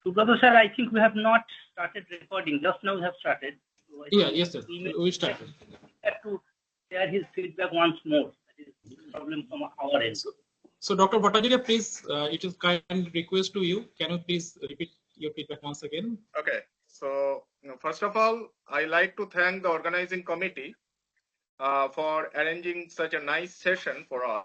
So, Professor, I think we have not started recording. Just now we have started. So Yes, sir. We started. Have to share his feedback once more. That is the problem from our end. So Dr. Bhattacharya, please, it is kind request to you. Can you please repeat your feedback once again? Okay. So, first of all, I like to thank the organizing committee for arranging such a nice session for us.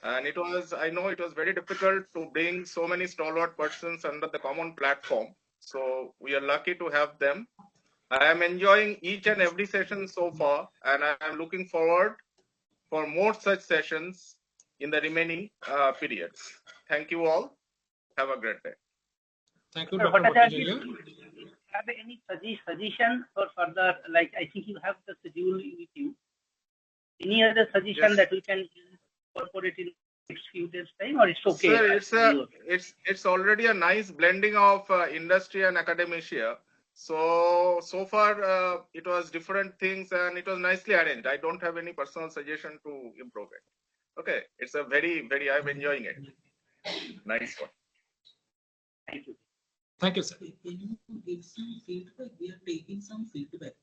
And I know it was very difficult to bring so many stalwart persons under the common platform. So we are lucky to have them. I am enjoying each and every session so far, and I am looking forward for more such sessions in the remaining periods. Thank you all. Have a great day. Thank you, Dr. Bhattacharya. Have any suggestion for further, like I think you have the schedule with you. Any other suggestion that we can incorporate in next few days time, or it's okay? Sir, it's already a nice blending of industry and academia. So far it was different things and it was nicely arranged. I don't have any personal suggestion to improve it. Okay, it's a very I'm enjoying it. Nice one. Thank you. Thank you, sir. Can you give some feedback? We are taking some feedback.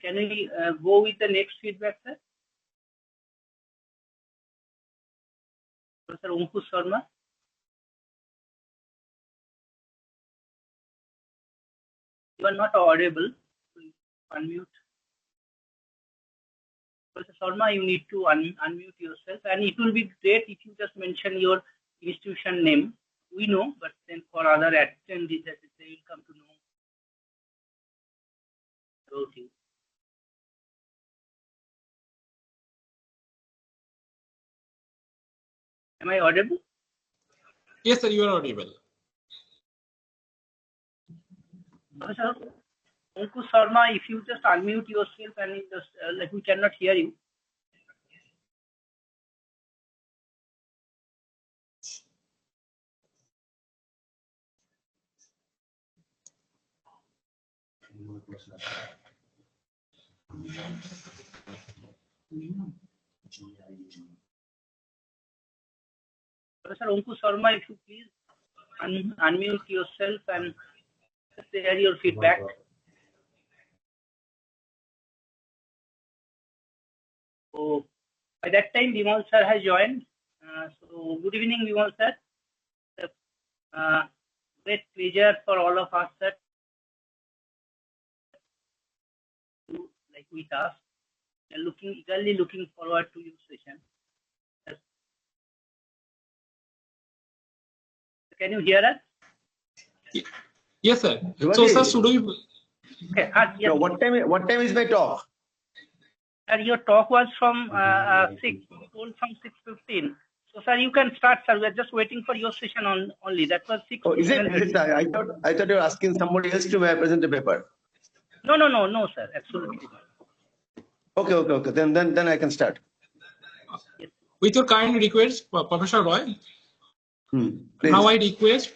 Can we go with the next feedback, sir? Professor Ankush Sharma. You are not audible. Unmute. Professor Sharma, you need to unmute yourself, and it will be great if you just mention your institution name. We know, but then for other attendees that they will come to know about you. Am I audible? Yes, sir, you are audible. Professor Ankush Sharma, if you just unmute yourself and just like we cannot hear you. Professor Ankush Sharma, if you please unmute yourself and share your feedback. So by that time, Bimal sir has joined. So good evening, Bimal sir. Great pleasure for all of us, sir, to like with us, and eagerly looking forward to your session. Can you hear us? Yes, sir. So, sir, should we? Okay. Yes. No, what time is my talk? Sir, your talk was from 6:15. So, sir, you can start, sir. We are just waiting for your session only. That was 6. Oh, is it? I thought you were asking somebody else to present the paper. No, sir. Absolutely not. Okay. Then I can start. Yes. With your kind request, Professor Roy. Now I request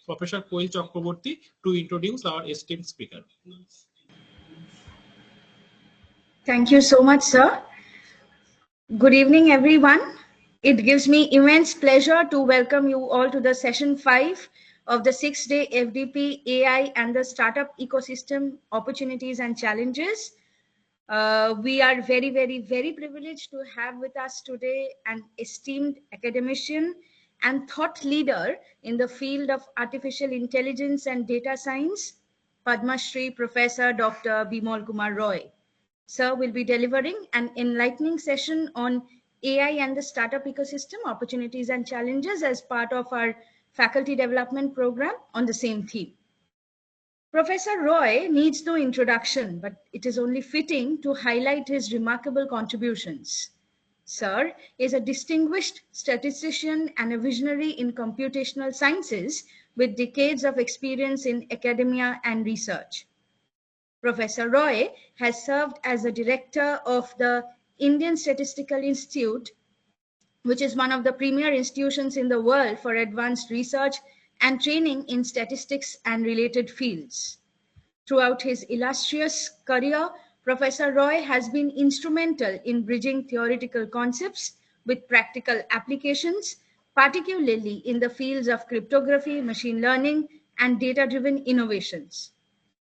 Professor Koil Chakraborty to introduce our esteemed speaker. Thank you so much, sir. Good evening, everyone. It gives me immense pleasure to welcome you all to the session 5 of the 6-day FDP AI and the startup ecosystem opportunities and challenges. We are very privileged to have with us today an esteemed academician and thought leader in the field of artificial intelligence and data science, Padma Shri Professor Dr. Bimal Kumar Roy. Sir will be delivering an enlightening session on AI and the startup ecosystem opportunities and challenges as part of our faculty development program on the same theme. Professor Roy needs no introduction, but it is only fitting to highlight his remarkable contributions. Sir is a distinguished statistician and a visionary in computational sciences with decades of experience in academia and research. Professor Roy has served as the director of the Indian Statistical Institute, which is one of the premier institutions in the world for advanced research and training in statistics and related fields. Throughout his illustrious career, Professor Roy has been instrumental in bridging theoretical concepts with practical applications, particularly in the fields of cryptography, machine learning, and data-driven innovations.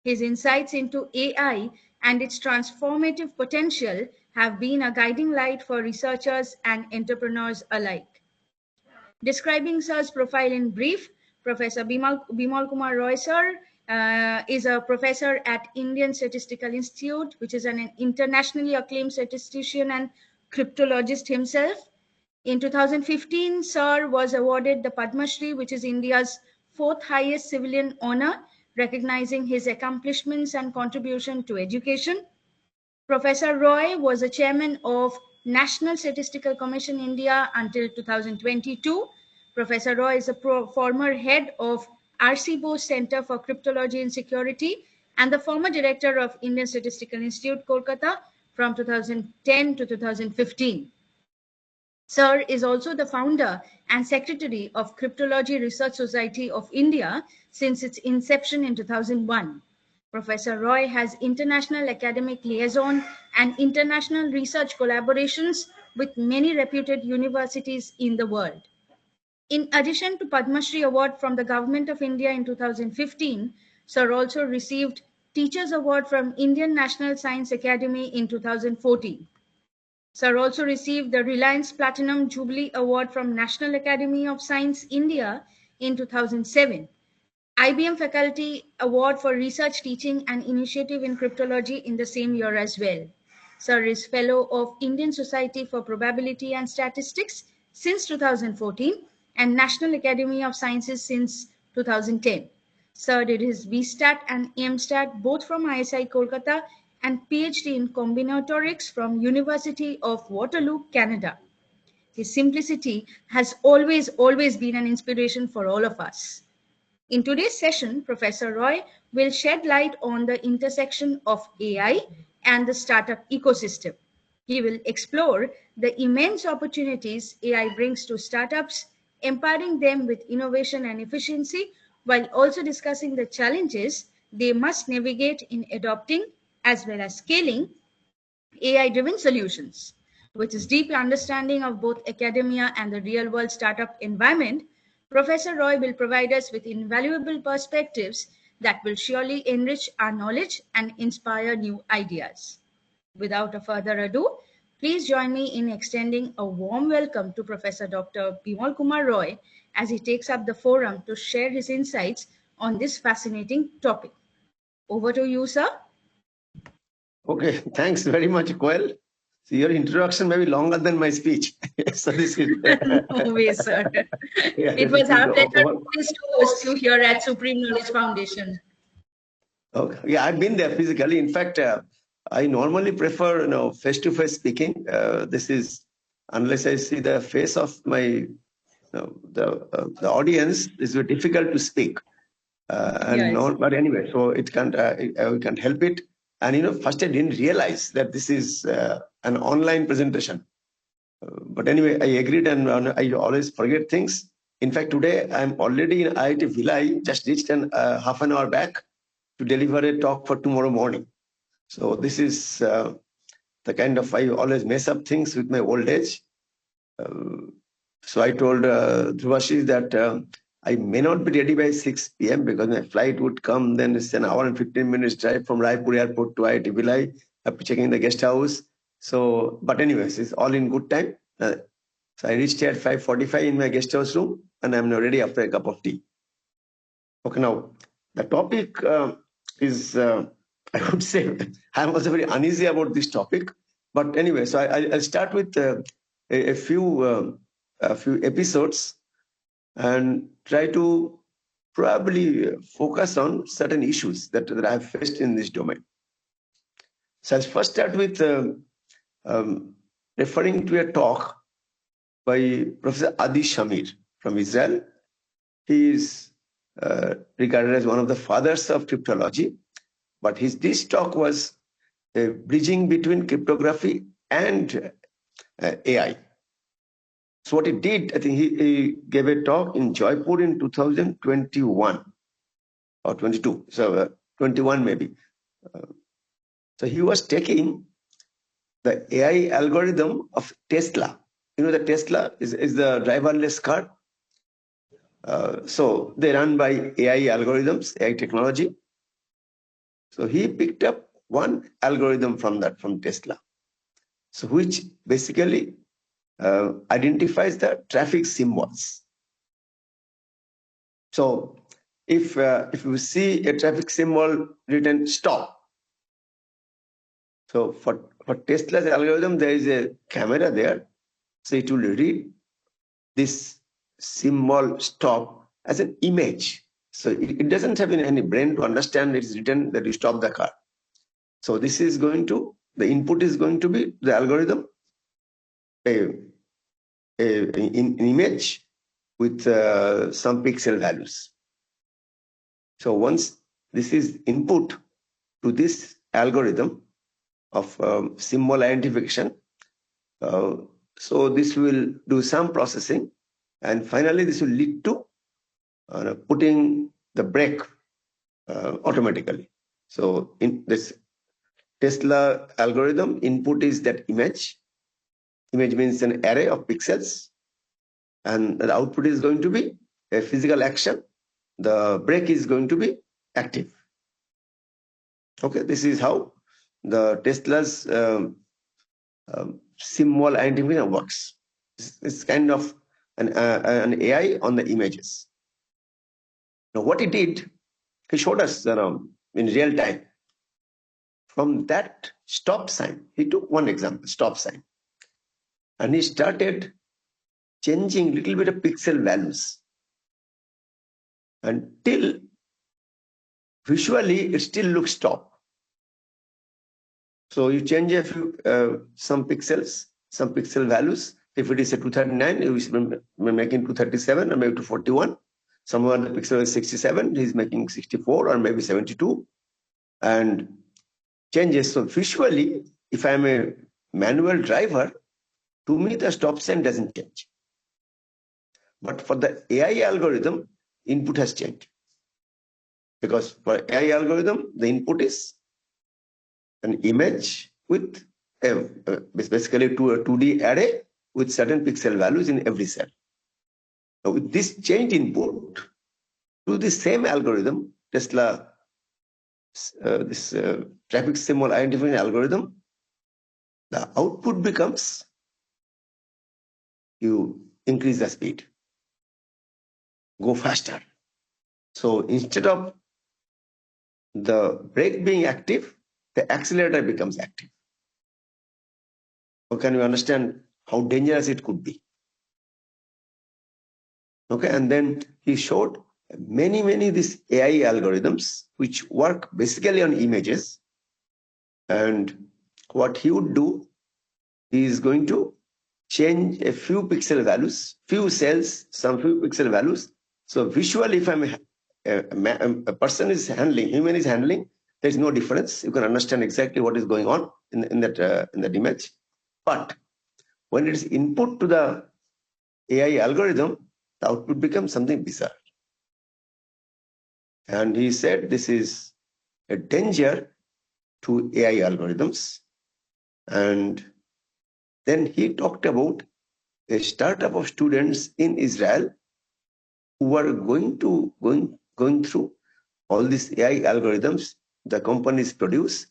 His insights into AI and its transformative potential have been a guiding light for researchers and entrepreneurs alike. Describing Sir's profile in brief, Professor Bimal Kumar Roy Sir is a professor at Indian Statistical Institute, which is an internationally acclaimed statistician and cryptologist himself. In 2015, Sir was awarded the Padma Shri, which is India's fourth highest civilian honor, recognizing his accomplishments and contribution to education. Professor Roy was a chairman of National Statistical Commission India until 2022. Professor Roy is a former head of R.C. Bose Center for Cryptology and Security and the former director of Indian Statistical Institute, Kolkata, from 2010 to 2015. Sir is also the founder and secretary of Cryptology Research Society of India since its inception in 2001. Professor Roy has international academic liaison and international research collaborations with many reputed universities in the world. In addition to Padma Shri Award from the Government of India in 2015, Sir also received Teachers Award from Indian National Science Academy in 2014. Sir also received the Reliance Platinum Jubilee Award from National Academy of Science India in 2007. IBM Faculty Award for Research, Teaching and Initiative in Cryptology in the same year as well. Sir is Fellow of Indian Society for Probability and Statistics since 2014 and National Academy of Sciences since 2010. Sir did his BStat and MStat both from ISI Kolkata and PhD in Combinatorics from University of Waterloo, Canada. His simplicity has always been an inspiration for all of us. In today's session, Professor Roy will shed light on the intersection of AI and the startup ecosystem. He will explore the immense opportunities AI brings to startups, empowering them with innovation and efficiency, while also discussing the challenges they must navigate in adopting as well as scaling AI-driven solutions. With his deep understanding of both academia and the real-world startup environment, Professor Roy will provide us with invaluable perspectives that will surely enrich our knowledge and inspire new ideas. Without a further ado, please join me in extending a warm welcome to Professor Dr. Bimal Kumar Roy as he takes up the forum to share his insights on this fascinating topic. Over to you, sir. Okay, thanks very much, Koel. So your introduction may be longer than my speech. So this is no way, sir. Yeah, it was our pleasure to host you here at Supreme Knowledge Foundation. Okay. Yeah, I've been there physically. In fact, I normally prefer face-to-face speaking. This is unless I see the face of my the audience, it's very difficult to speak. But anyway, so it can't we can't help it. And first I didn't realize that this is an online presentation. But anyway, I agreed, and I always forget things. In fact, today I'm already in IIT Bhilai, just reached half an hour back to deliver a talk for tomorrow morning. So this is the kind of, I always mess up things with my old age. So I told Dhruvashi that I may not be ready by 6 p.m. because my flight would come, then it's an hour and 15 minutes drive from Raipur airport to IIT Bhilai, after checking the guest house. So, but anyways, it's all in good time. So I reached here at 5:45 in my guest house room, and I'm now ready after a cup of tea. Okay, now the topic is, I would say, I'm also very uneasy about this topic. But anyway, so I'll start with a few episodes and try to probably focus on certain issues that I have faced in this domain. So I'll first start with referring to a talk by Professor Adi Shamir from Israel. He is regarded as one of the fathers of cryptology, but this talk was a bridging between cryptography and AI. So what he did, I think he gave a talk in Jaipur in 2021 or 22, so 21 maybe. So he was taking the AI algorithm of Tesla. You know, the Tesla is the driverless car. So they run by AI algorithms, AI technology. So he picked up one algorithm from Tesla, so which basically identifies the traffic symbols. So if you see a traffic symbol written stop, so for Tesla's algorithm, there is a camera there, so it will read this symbol stop as an image. So it doesn't have any brain to understand it's written that you stop the car. So this is going to, the input is going to be the algorithm, an image with some pixel values. So once this is input to this algorithm of symbol identification, so this will do some processing, and finally this will lead to putting the brake automatically. So in this Tesla algorithm, input is that image. Image means an array of pixels, and the output is going to be a physical action. The brake is going to be active. Okay, this is how the Tesla's symbol identification works. It's kind of an AI on the images. Now, what he did, he showed us in real time. From that stop sign, he took one example, stop sign, and he started changing little bit of pixel values until visually it still looks stop. So you change a few some pixels, some pixel values. If it is a 239, we're making 237 or maybe 241. Somewhere the pixel is 67, he's making 64 or maybe 72, and changes. So visually, if I'm a manual driver, to me the stop sign doesn't change. But for the AI algorithm, input has changed. Because for AI algorithm, the input is an image with basically a 2D array with certain pixel values in every cell. Now with this changed input to the same algorithm, Tesla, this traffic symbol identification algorithm, the output becomes you increase the speed, go faster. So instead of the brake being active, the accelerator becomes active. So can you understand how dangerous it could be? Okay, and then he showed many these AI algorithms which work basically on images. And what he would do, he is going to change a few pixel values, few cells, some few pixel values. So visually, if I'm a person is handling, human is handling, there's no difference. You can understand exactly what is going on in that image. But when it is input to the AI algorithm, the output becomes something bizarre. And he said this is a danger to AI algorithms. And then he talked about a startup of students in Israel who are going through all these AI algorithms the companies produce,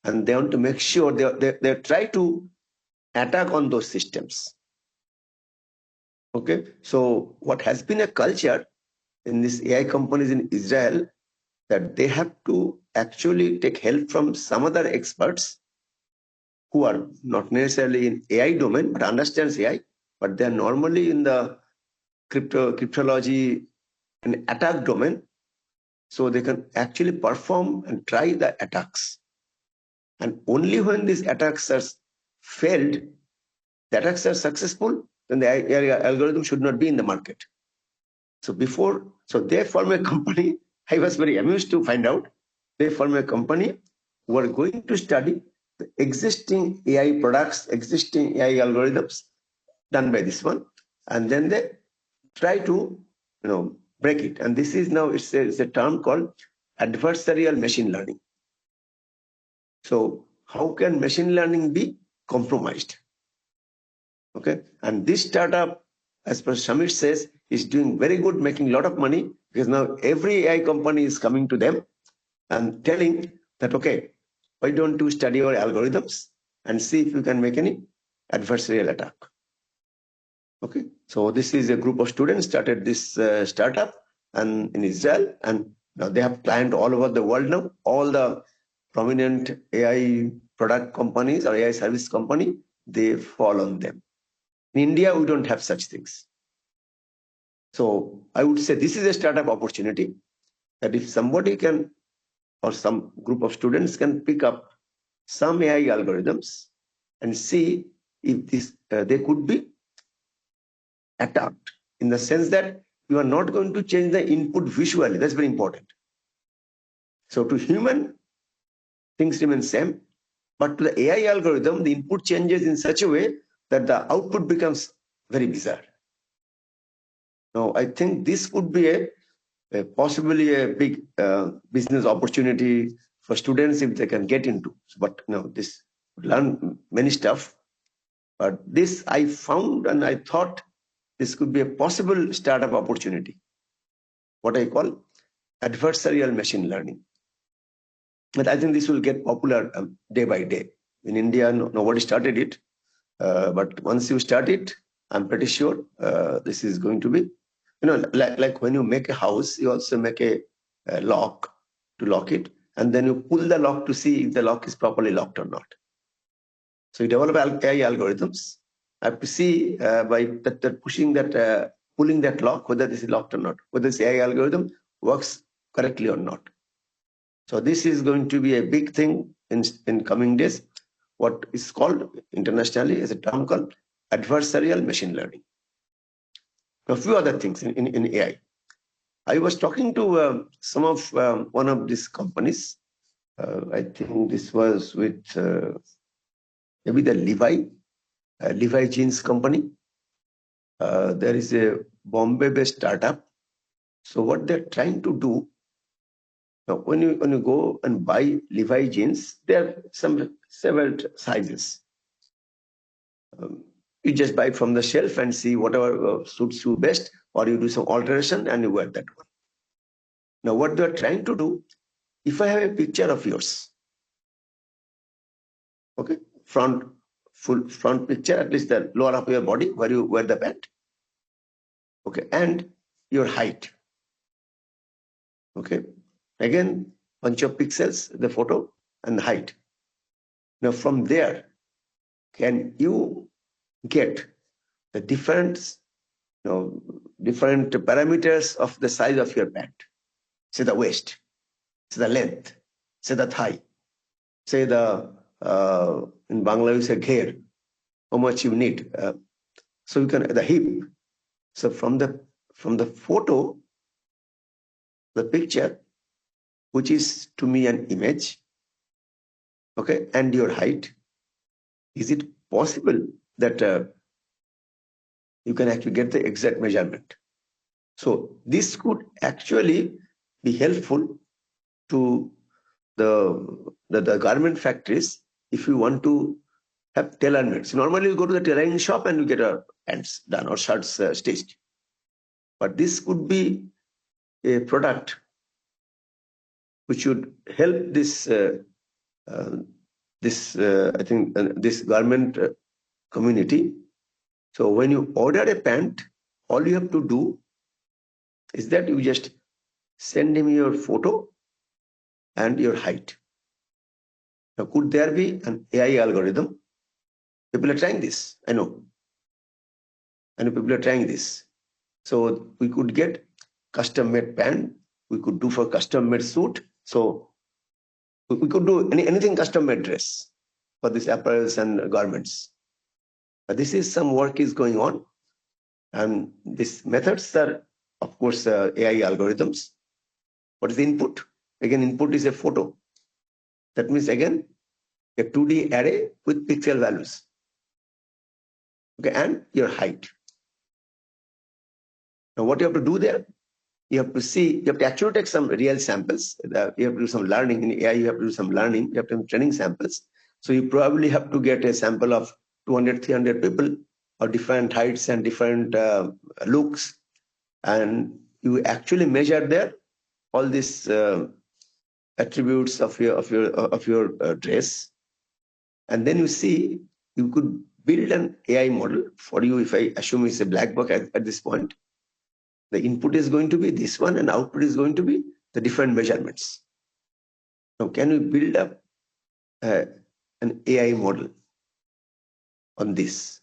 and they want to make sure they try to attack on those systems. Okay, so what has been a culture in these AI companies in Israel, that they have to actually take help from some other experts who are not necessarily in AI domain but understands AI, but they are normally in the cryptology and attack domain, so they can actually perform and try the attacks. And only when these attacks are failed, the attacks are successful, then the AI algorithm should not be in the market. So they form a company. I was very amused to find out they form a company who are going to study the existing AI products, existing AI algorithms done by this one, and then they try to break it. And this is now it's a term called adversarial machine learning. So how can machine learning be compromised? Okay, and this startup, as per Shamir says, is doing very good, making a lot of money, because now every AI company is coming to them and telling that, okay, why don't you study our algorithms and see if you can make any adversarial attack? Okay, so this is a group of students started this startup and in Israel, and now they have clients all over the world now. All the prominent AI product companies or AI service company, they fall on them. In India, we don't have such things. So I would say this is a startup opportunity, that if somebody can, or some group of students can pick up some AI algorithms and see if this they could be attacked, in the sense that you are not going to change the input visually. That's very important. So to human, things remain same, but to the AI algorithm, the input changes in such a way that the output becomes very bizarre. Now, I think this could be possibly a big business opportunity for students if they can get into. But this learn many stuff. But this I found, and I thought this could be a possible startup opportunity. What I call adversarial machine learning. But I think this will get popular day by day. In India, nobody started it. But once you start it, I'm pretty sure this is going to be, like when you make a house, you also make a lock to lock it, and then you pull the lock to see if the lock is properly locked or not. So you develop AI algorithms. I have to see by pushing that, pulling that lock, whether this is locked or not, whether this AI algorithm works correctly or not. So this is going to be a big thing in coming days. What is called internationally as a term called adversarial machine learning. A few other things in AI. I was talking to some of one of these companies. I think this was with maybe the Levi Jeans company. There is a Bombay-based startup. So what they're trying to do, now when you go and buy Levi jeans, there are several sizes. You just buy from the shelf and see whatever suits you best, or you do some alteration and you wear that one. Now what they're trying to do, if I have a picture of yours, okay, full front picture, at least the lower of your body where you wear the pant, okay, and your height, okay, again bunch of pixels, the photo and the height. Now from there, can you get the different parameters of the size of your pant? Say the waist, say the length, say the thigh, say the in Bangla we say ghair, how much you need. So you can the hip. So from the photo, the picture, which is to me an image, okay, and your height, is it possible that you can actually get the exact measurement? So this could actually be helpful to the garment factories if you want to have tailor-made. So normally you go to the tailoring shop and you get our pants done or shirts stitched. But this could be a product which would help this this garment community. So when you order a pant, all you have to do is that you just send him your photo and your height. Now, could there be an AI algorithm? People are trying this, I know. I know people are trying this. So we could get custom-made pant. We could do for custom-made suit. So we could do anything custom-made dress for these apparels and garments. But this is some work is going on. And these methods are, of course, AI algorithms. What is the input? Again, input is a photo. That means, again, a 2D array with pixel values. Okay, and your height. Now, what you have to do there? You have to actually take some real samples. You have to do some learning. In AI, you have to do some learning. You have to do training samples. So you probably have to get a sample of 200, 300 people of different heights and different looks. And you actually measure there all these attributes of your dress. And then you see, you could build an AI model for you. If I assume it's a black box at this point, the input is going to be this one and output is going to be the different measurements. Now, can we build up an AI model on this?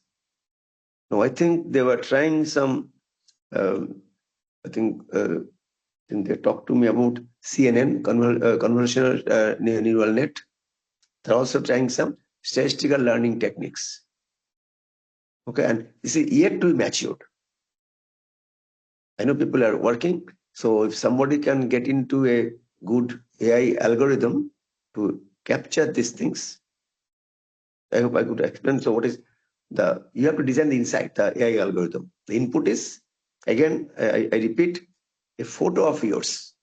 Now, I think they were trying some, I think they talked to me about CNN, convolutional neural net. They're also trying some statistical learning techniques. Okay, and this is yet to be matured. I know people are working, so if somebody can get into a good AI algorithm to capture these things, I hope I could explain. So what is you have to design the inside, the AI algorithm. The input is, again, I repeat, a photo of yours,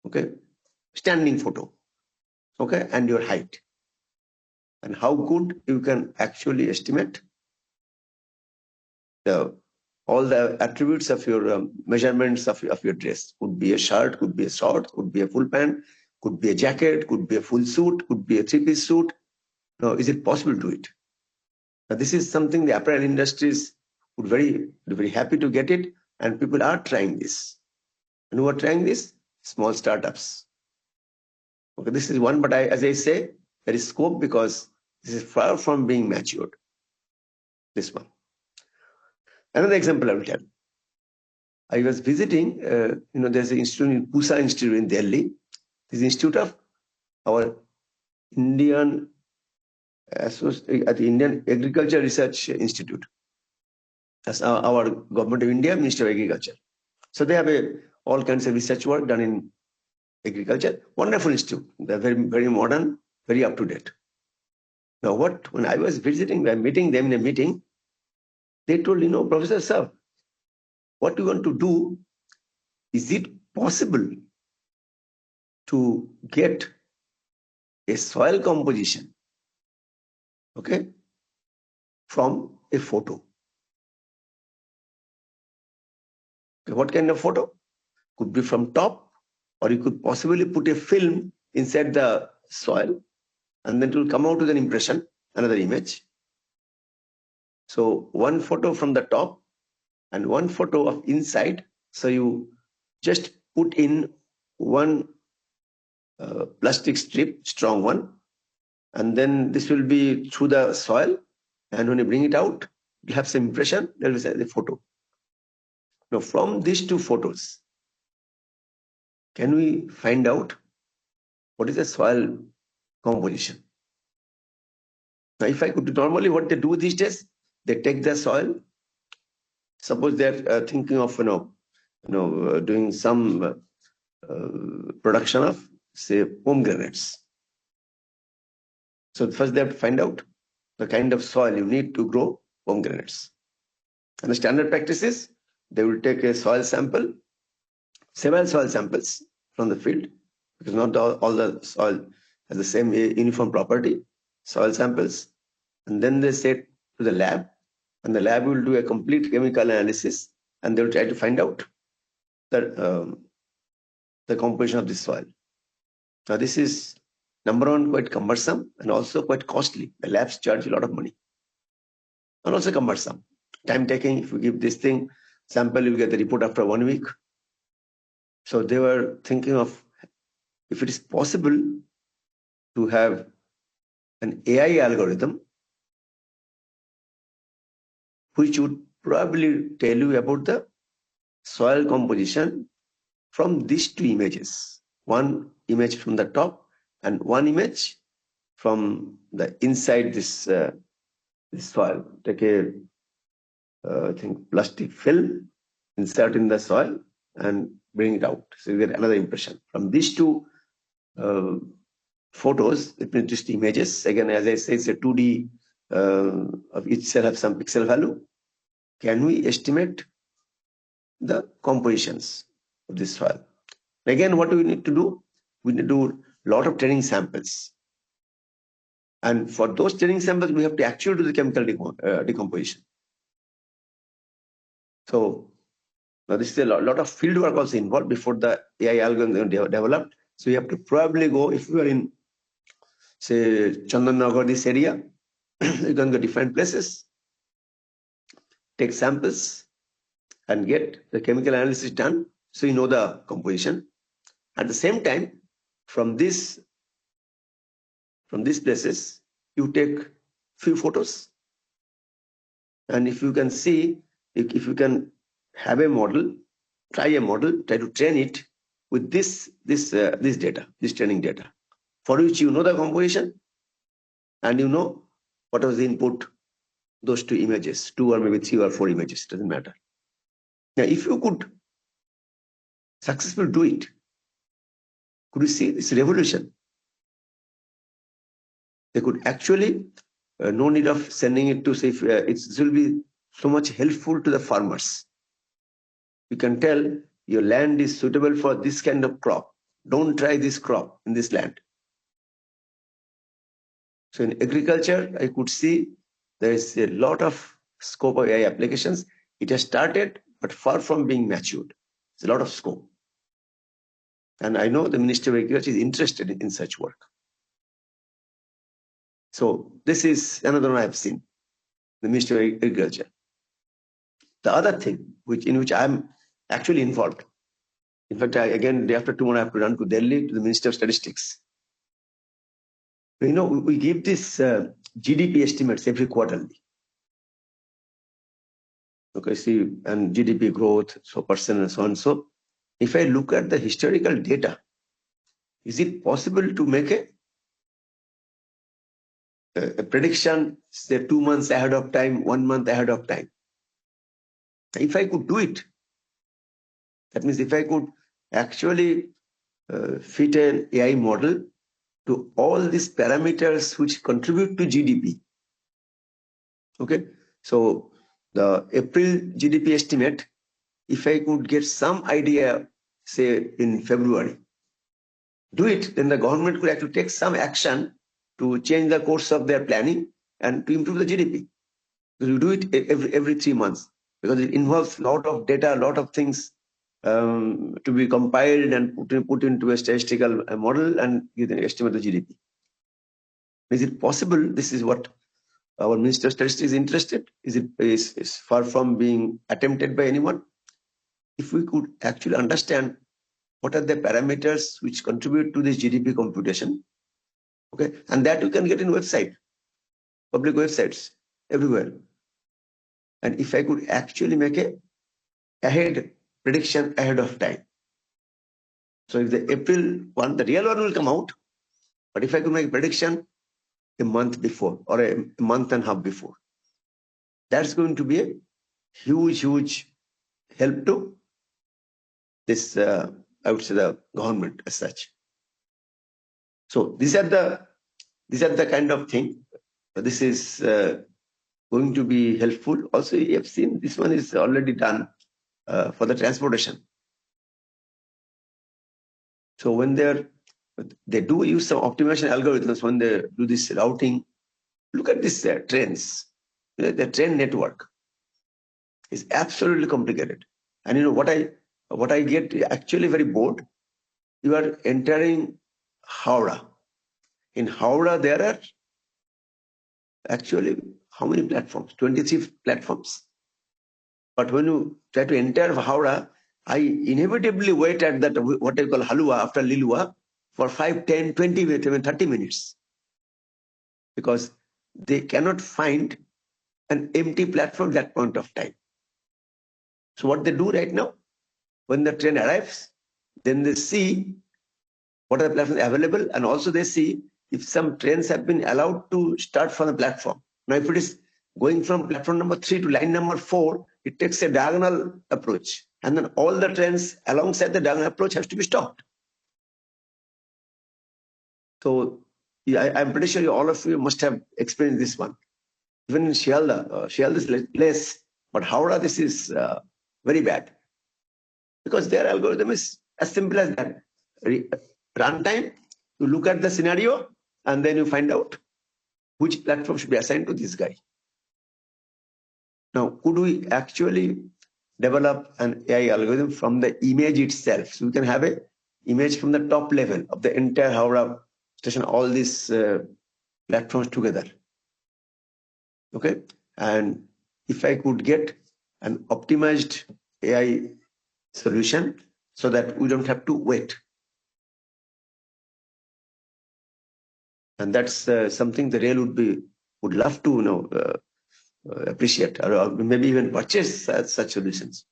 okay, standing photo, okay, and your height. And how good you can actually estimate all the attributes of your measurements of your dress. Could be a shirt, could be a short, could be a full pant, could be a jacket, could be a full suit, could be a three-piece suit. Now, is it possible to do it? Now, this is something the apparel industries would very happy to get it, and people are trying this. And who are trying this? Small startups. Okay, this is one, but as I say, there is scope because this is far from being matured. This one. Another example I will tell. I was visiting, there's an institute in Pusa Institute in Delhi. This is Institute of our Indian Agriculture Research Institute. That's our government of India, Ministry of Agriculture. So they have all kinds of research work done in agriculture. Wonderful institute. They're very, very modern, very up to date. Now, when I was visiting, I'm meeting them in a meeting, they told, Professor Sir, what we want to do, is it possible to get a soil composition, okay, from a photo? Okay, what kind of photo? Could be from top, or you could possibly put a film inside the soil, and then it will come out with an impression, another image. So one photo from the top and one photo of inside. So you just put in one plastic strip, strong one, and then this will be through the soil. And when you bring it out, you have some impression, there is a photo. Now, from these two photos, can we find out what is the soil composition? Now, if I could, normally what they do these days, they take the soil. Suppose they're thinking of doing some production of, say, pomegranates. So first they have to find out the kind of soil you need to grow pomegranates. And the standard practice is they will take a soil sample, several soil samples from the field, because not all the soil has the same uniform property, soil samples. And then they say to the lab, and the lab will do a complete chemical analysis, and they will try to find out the composition of this soil. Now, this is, number one, quite cumbersome and also quite costly. The labs charge a lot of money. And also cumbersome. Time taking, if you give this thing, sample, you get the report after 1 week. So they were thinking of, if it is possible to have an AI algorithm which would probably tell you about the soil composition from these two images. One image from the top and one image from the inside this soil. Take a, I think, plastic film, insert in the soil and bring it out. So you get another impression. From these two photos, it means just images. Again, as I say, it's a 2D of each cell have some pixel value. Can we estimate the compositions of this file? Again, what do we need to do? We need to do a lot of training samples. And for those training samples, we have to actually do the chemical decomposition. So now this is a lot of field work also involved before the AI algorithm developed. So you have to probably go, if you are in, say, Chandanagar, this area, you can go different places, take samples, and get the chemical analysis done, so you know the composition. At the same time, from these places, you take few photos, and if you can see, if you can have a model, try to train it with this data, this training data, for which you know the composition, and you know what was the input, those two images, 2 or maybe 3 or 4 images, doesn't matter. Now, if you could successfully do it, could you see this revolution? They could actually, no need of sending it to say, it will be so much helpful to the farmers. You can tell your land is suitable for this kind of crop. Don't try this crop in this land. So in agriculture, I could see there is a lot of scope of AI applications. It has started, but far from being matured. It's a lot of scope. And I know the Ministry of Agriculture is interested in such work. So this is another one I've seen, the Ministry of Agriculture. The other thing in which I'm actually involved, in fact, again, day after tomorrow, I have to run to Delhi to the Ministry of Statistics. You know, we give this GDP estimates every quarterly. Okay, see, and GDP growth, so percent and so on. So if I look at the historical data, is it possible to make a prediction, say 2 months ahead of time, 1 month ahead of time? If I could do it, that means if I could actually fit an AI model to all these parameters which contribute to GDP. Okay, so the April GDP estimate, if I could get some idea, say in February, do it, then the government could actually take some action to change the course of their planning and to improve the GDP. Because you do it every 3 months, because it involves a lot of data, a lot of things to be compiled and put into a statistical model, and you can estimate the GDP. Is it possible? This is what our Minister of Statistics is interested. Is far from being attempted by anyone. If we could actually understand what are the parameters which contribute to this GDP computation, okay, and that you can get in website, public websites everywhere. And if I could actually make a prediction ahead of time. So if the April one, the real one will come out, but if I could make a prediction a month before or a month and a half before, that's going to be a huge help to this, I would say, the government as such. So these are the kind of thing. This is going to be helpful. Also, you have seen this one is already done for the transportation. So when they do use some optimization algorithms when they do this routing, look at this trains. The train network is absolutely complicated. And you know what I get actually very bored. You are entering Howrah. In Howrah, there are actually how many platforms? 23 platforms. But when you try to enter Howrah, I inevitably wait at that, what I call Halua after Lilua, for 5, 10, 20 minutes, even 30 minutes. Because they cannot find an empty platform at that point of time. So what they do right now, when the train arrives, then they see what are the platforms available, and also they see if some trains have been allowed to start from the platform. Now, if it is going from platform number 3 to line number 4, it takes a diagonal approach. And then all the trains alongside the diagonal approach has to be stopped. So yeah, I'm pretty sure all of you must have experienced this one. Even in Shialda is less, but Howrah, this is very bad. Because their algorithm is as simple as that. Runtime, you look at the scenario, and then you find out which platform should be assigned to this guy. Now, could we actually develop an AI algorithm from the image itself? So we can have an image from the top level of the entire Howrah station, all these platforms together. Okay, and if I could get an optimized AI solution so that we don't have to wait. And that's something the rail would love to appreciate or maybe even purchase such solutions.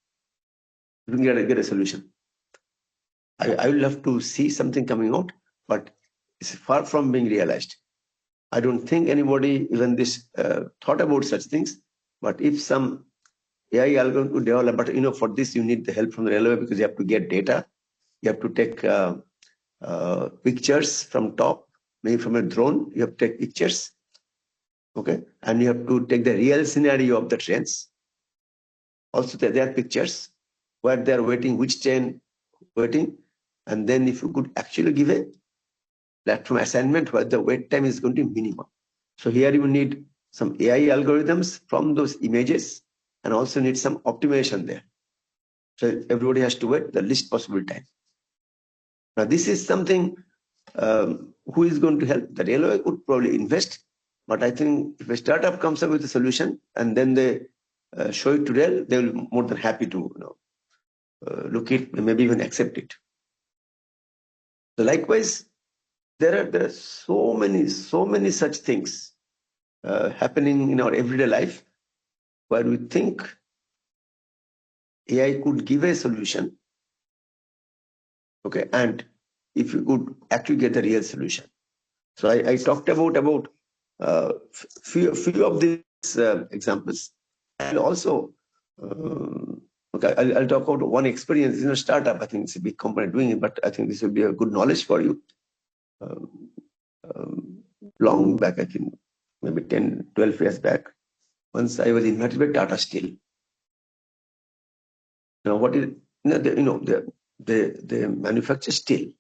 You can get a solution. I would love to see something coming out, but it's far from being realized. I don't think anybody even this thought about such things. But if some AI algorithm to develop, but for this you need the help from the railway because you have to get data, you have to take pictures from top, maybe from a drone. You have to take pictures. Okay, and you have to take the real scenario of the trains. Also, there are pictures where they are waiting, which train waiting, and then if you could actually give a platform assignment where the wait time is going to be minimum. So here you need some AI algorithms from those images, and also need some optimization there. So everybody has to wait the least possible time. Now this is something who is going to help? The railway could probably invest. But I think if a startup comes up with a solution and then they show it to rail, they will be more than happy to look it, maybe even accept it. So likewise, there are so many such things happening in our everyday life where we think AI could give a solution. Okay, and if you could actually get a real solution. So I talked about few of these examples. And also, okay, I'll talk about one experience in a startup. I think it's a big company doing it, but I think this will be a good knowledge for you. Long back, I think, maybe 10, 12 years back, once I was invited by Tata Steel. Now, what is, they manufacture steel.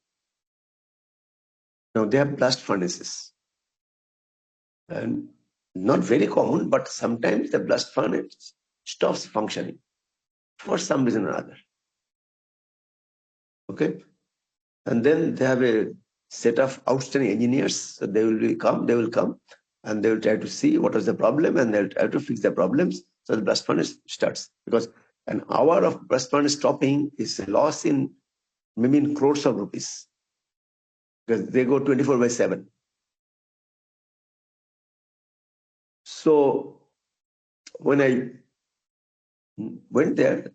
Now, they have blast furnaces. And not very common, but sometimes the blast furnace stops functioning for some reason or other. Okay, and then they have a set of outstanding engineers. So they will come, and they will try to see what is the problem, and they'll try to fix the problems. So the blast furnace starts, because an hour of blast furnace stopping is a loss in maybe in crores of rupees, because they go 24/7. So when I went there,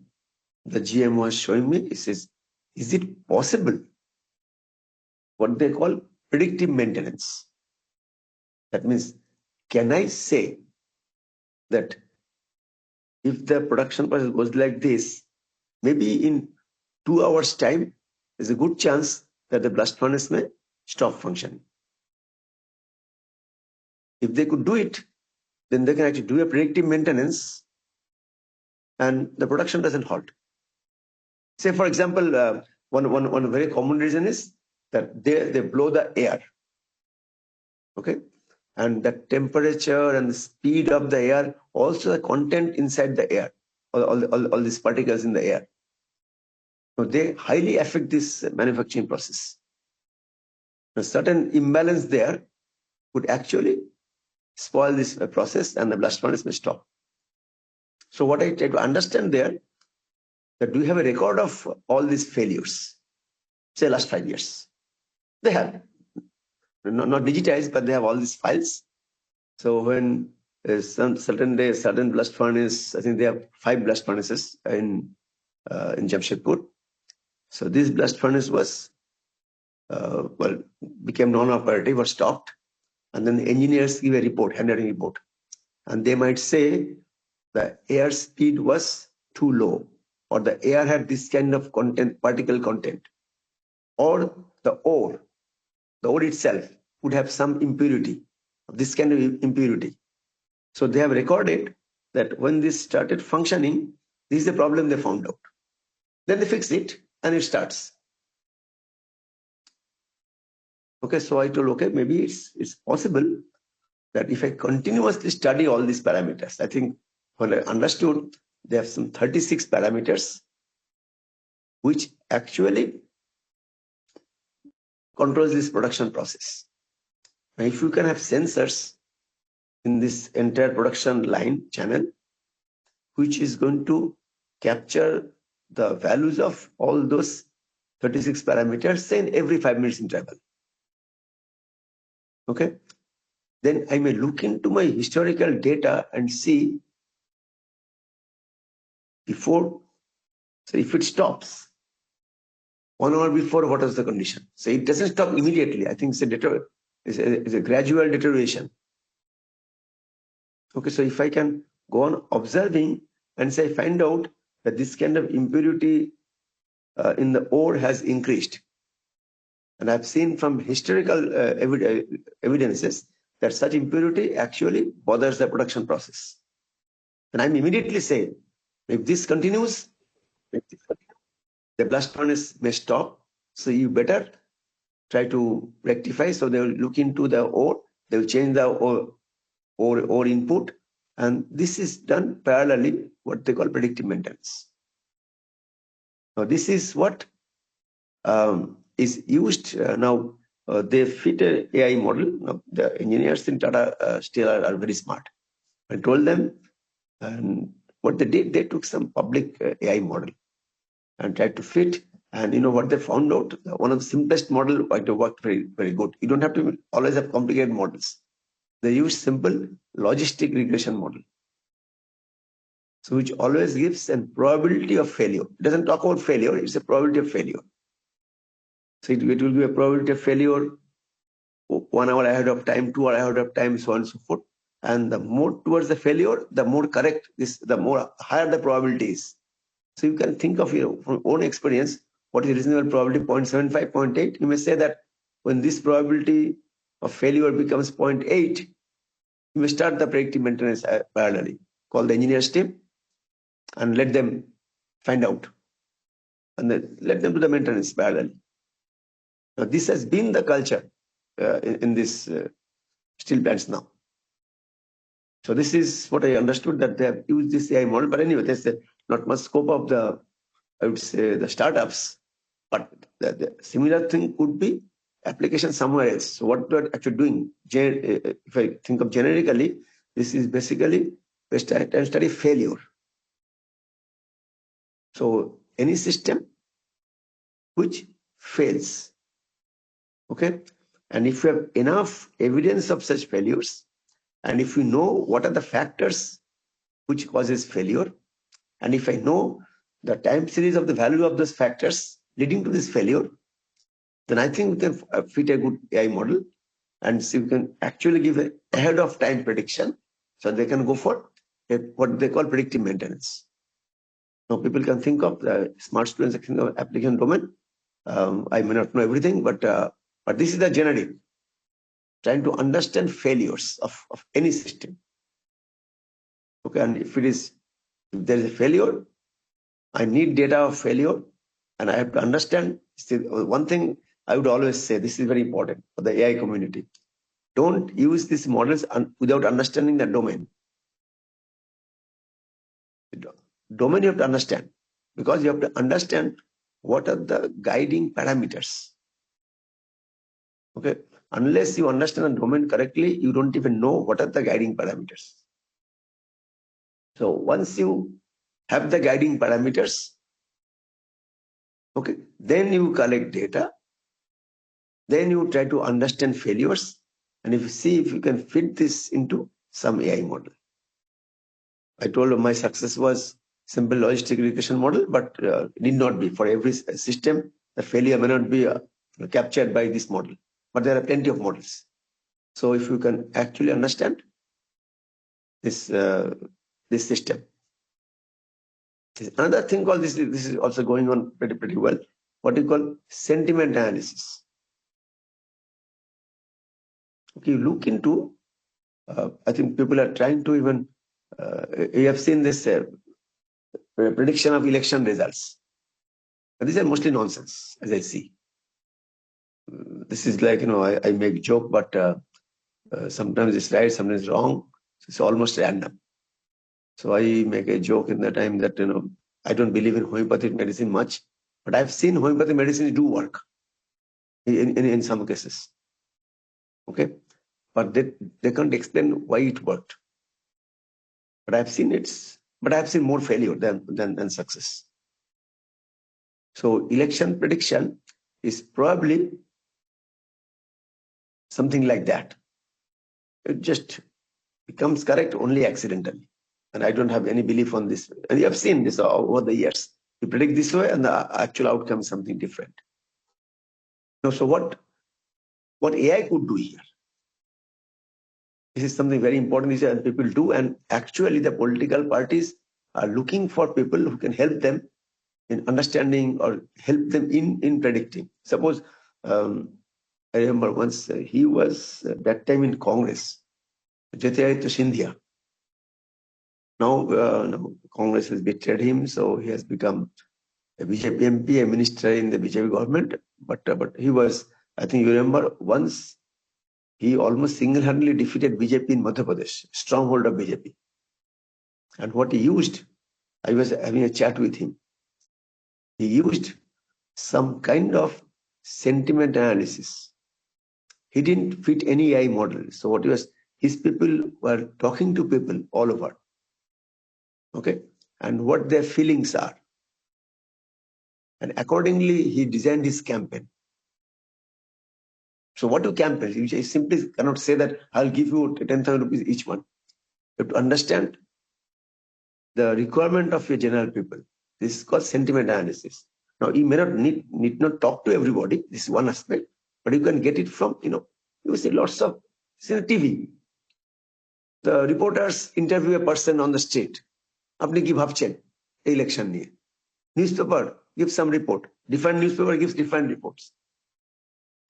the GM was showing me, he says, is it possible? What they call predictive maintenance. That means, can I say that if the production process goes like this, maybe in 2 hours time, there's a good chance that the blast furnace may stop functioning. If they could do it, then they can actually do a predictive maintenance and the production doesn't halt. Say, for example, one very common reason is that they blow the air. Okay, and the temperature and the speed of the air, also the content inside the air, all these particles in the air. So they highly affect this manufacturing process. A certain imbalance there would actually spoil this process and the blast furnace may stop. So what I try to understand there, that do you have a record of all these failures? Say last 5 years. They have. Not digitized, but they have all these files. So when some certain day, certain blast furnace, I think they have 5 blast furnaces in Jamshedpur. So this blast furnace was, became non-operative or stopped. And then the engineers give a report, handwritten report. And they might say the air speed was too low, or the air had this kind of content, particle content, or the ore itself would have some impurity, this kind of impurity. So they have recorded that when this started functioning, this is the problem they found out. Then they fix it and it starts. Okay, so I told, okay, maybe it's possible that if I continuously study all these parameters, I think when I understood they have some 36 parameters which actually controls this production process. Now, if you can have sensors in this entire production line channel, which is going to capture the values of all those 36 parameters, say in every 5 minutes interval. Okay, then I may look into my historical data and see before, so if it stops 1 hour before, what is the condition? So it doesn't stop immediately. I think it's a gradual deterioration. Okay, so if I can go on observing and say find out that this kind of impurity in the ore has increased, and I've seen from historical evidences that such impurity actually bothers the production process. And I'm immediately saying, if this continues, the blast furnace may stop. So you better try to rectify. So they will look into the ore, they will change the ore input. And this is done parallelly, what they call predictive maintenance. Now, this is what is used now. They fit an AI model. Now, the engineers in Tata Steel are very smart. I told them, and what they did, they took some public AI model and tried to fit. And you know what they found out? One of the simplest model worked very, very good. You don't have to always have complicated models. They use simple logistic regression model. So which always gives a probability of failure. It doesn't talk about failure, it's a probability of failure. So it will be a probability of failure 1 hour ahead of time, 2 hours ahead of time, so on and so forth. And the more towards the failure, the more correct this, the more higher the probability is. So you can think of your from own experience, what is reasonable probability, 0.75, 0.8. You may say that when this probability of failure becomes 0.8, you may start the predictive maintenance parallelly. Call the engineers team and let them find out. And then let them do the maintenance parallelly. Now, this has been the culture in this steel plants now. So this is what I understood, that they have used this AI model. But anyway, there's not much scope of the, I would say, the startups. But the similar thing could be application somewhere else. So what we're actually doing, if I think of generically, this is basically a study failure. So any system which fails, okay? And if you have enough evidence of such failures, and if you know what are the factors which causes failure, and if I know the time series of the value of those factors leading to this failure, then I think we can fit a good AI model and see we can actually give a ahead of time prediction. So they can go for what they call predictive maintenance. Now people can think of smart students think of application domain. I may not know everything, but this is the generic, trying to understand failures of any system. Okay, and if there is a failure, I need data of failure, and I have to understand. One thing I would always say, this is very important for the AI community. Don't use these models without understanding the domain. The domain you have to understand, because you have to understand what are the guiding parameters. Okay, unless you understand the domain correctly, you don't even know what are the guiding parameters. So once you have the guiding parameters, okay, then you collect data, then you try to understand failures, and if you see if you can fit this into some AI model. I told you my success was simple logistic regression model, but it need not be. For every system, the failure may not be captured by this model, but there are plenty of models. So if you can actually understand this this system. Another thing called this is also going on pretty well, what you call sentiment analysis. Okay, look into, I think people are trying to even, you have seen this prediction of election results. And these are mostly nonsense, as I see. This is like, I make joke, but sometimes it's right, sometimes it's wrong. It's almost random. So I make a joke in the time that, I don't believe in homeopathic medicine much, but I've seen homeopathic medicine do work in some cases. Okay. But they can't explain why it worked. But I've seen more failure than success. So election prediction is probably something like that. It just becomes correct only accidentally. And I don't have any belief on this. And you have seen this over the years. You predict this way and the actual outcome is something different. So what AI could do here? This is something very important and people do. And actually the political parties are looking for people who can help them in understanding or help them in predicting. Suppose, I remember once he was that time in Congress, Jyotiraditya Scindia. Now Congress has betrayed him, so he has become a BJP MP, a minister in the BJP government. But he was, I think you remember, once he almost single-handedly defeated BJP in Madhya Pradesh, stronghold of BJP. And what he used, I was having a chat with him. He used some kind of sentiment analysis. He didn't fit any AI model. So what was, his people were talking to people all over. Okay. And what their feelings are. And accordingly, he designed his campaign. So what do campaigns? You simply cannot say that I'll give you 10,000 rupees each one. You have to understand the requirement of your general people. This is called sentiment analysis. Now, you may not need not talk to everybody. This is one aspect, but you can get it from, you see lots of, TV. The reporters interview a person on the street. Apni ki bhabchen, election niye. Newspaper gives some report. Different newspaper gives different reports.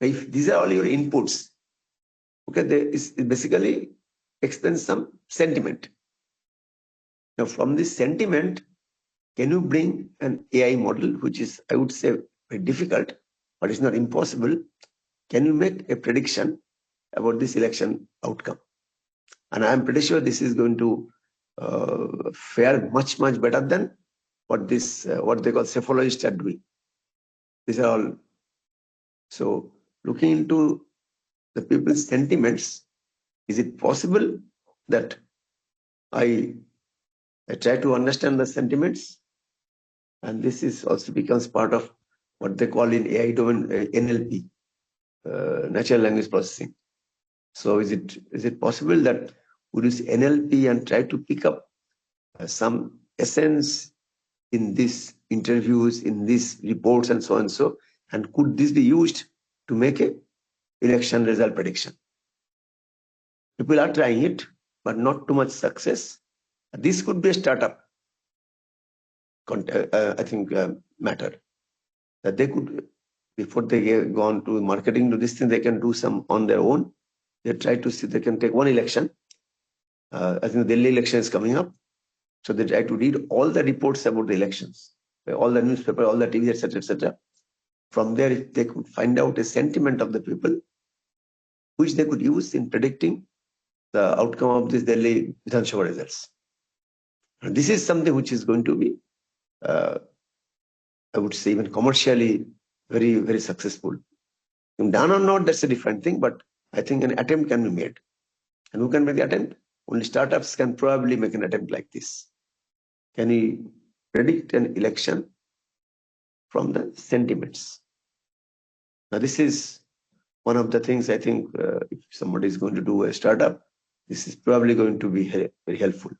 If these are all your inputs, okay, it basically explains some sentiment. Now, from this sentiment, can you bring an AI model, which is, I would say, very difficult, but it's not impossible? Can you make a prediction about this election outcome? And I'm pretty sure this is going to fare much, much better than what they call psephologists are doing. These are all. So looking into the people's sentiments, is it possible that I try to understand the sentiments? And this is also becomes part of what they call in AI domain NLP, natural language processing. So is it possible that we use NLP and try to pick up some essence in these interviews, in these reports, and so on and so? And could this be used to make a election result prediction? People are trying it, but not too much success. This could be a startup, I think, matter. That they could, before they go on to marketing to this thing, they can do some on their own. They try to see they can take one election. I think the Delhi election is coming up. So they try to read all the reports about the elections, all the newspaper, all the TV, etc., etc. From there, they could find out a sentiment of the people, which they could use in predicting the outcome of this Delhi Vidhan Sabha results. And this is something which is going to be, I would say, even commercially very, very successful. Done or not, that's a different thing, but I think an attempt can be made. And who can make the attempt? Only startups can probably make an attempt like this. Can we predict an election from the sentiments? Now, this is one of the things I think if somebody is going to do a startup, this is probably going to be very helpful.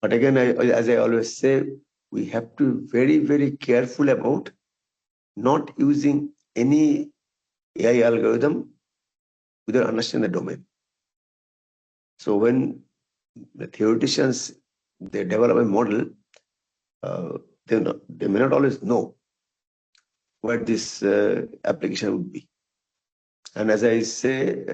But again, as I always say, we have to be very, very careful about not using any AI algorithm without understanding the domain. So when the theoreticians, they develop a model, they may not always know what this application would be. And as I say,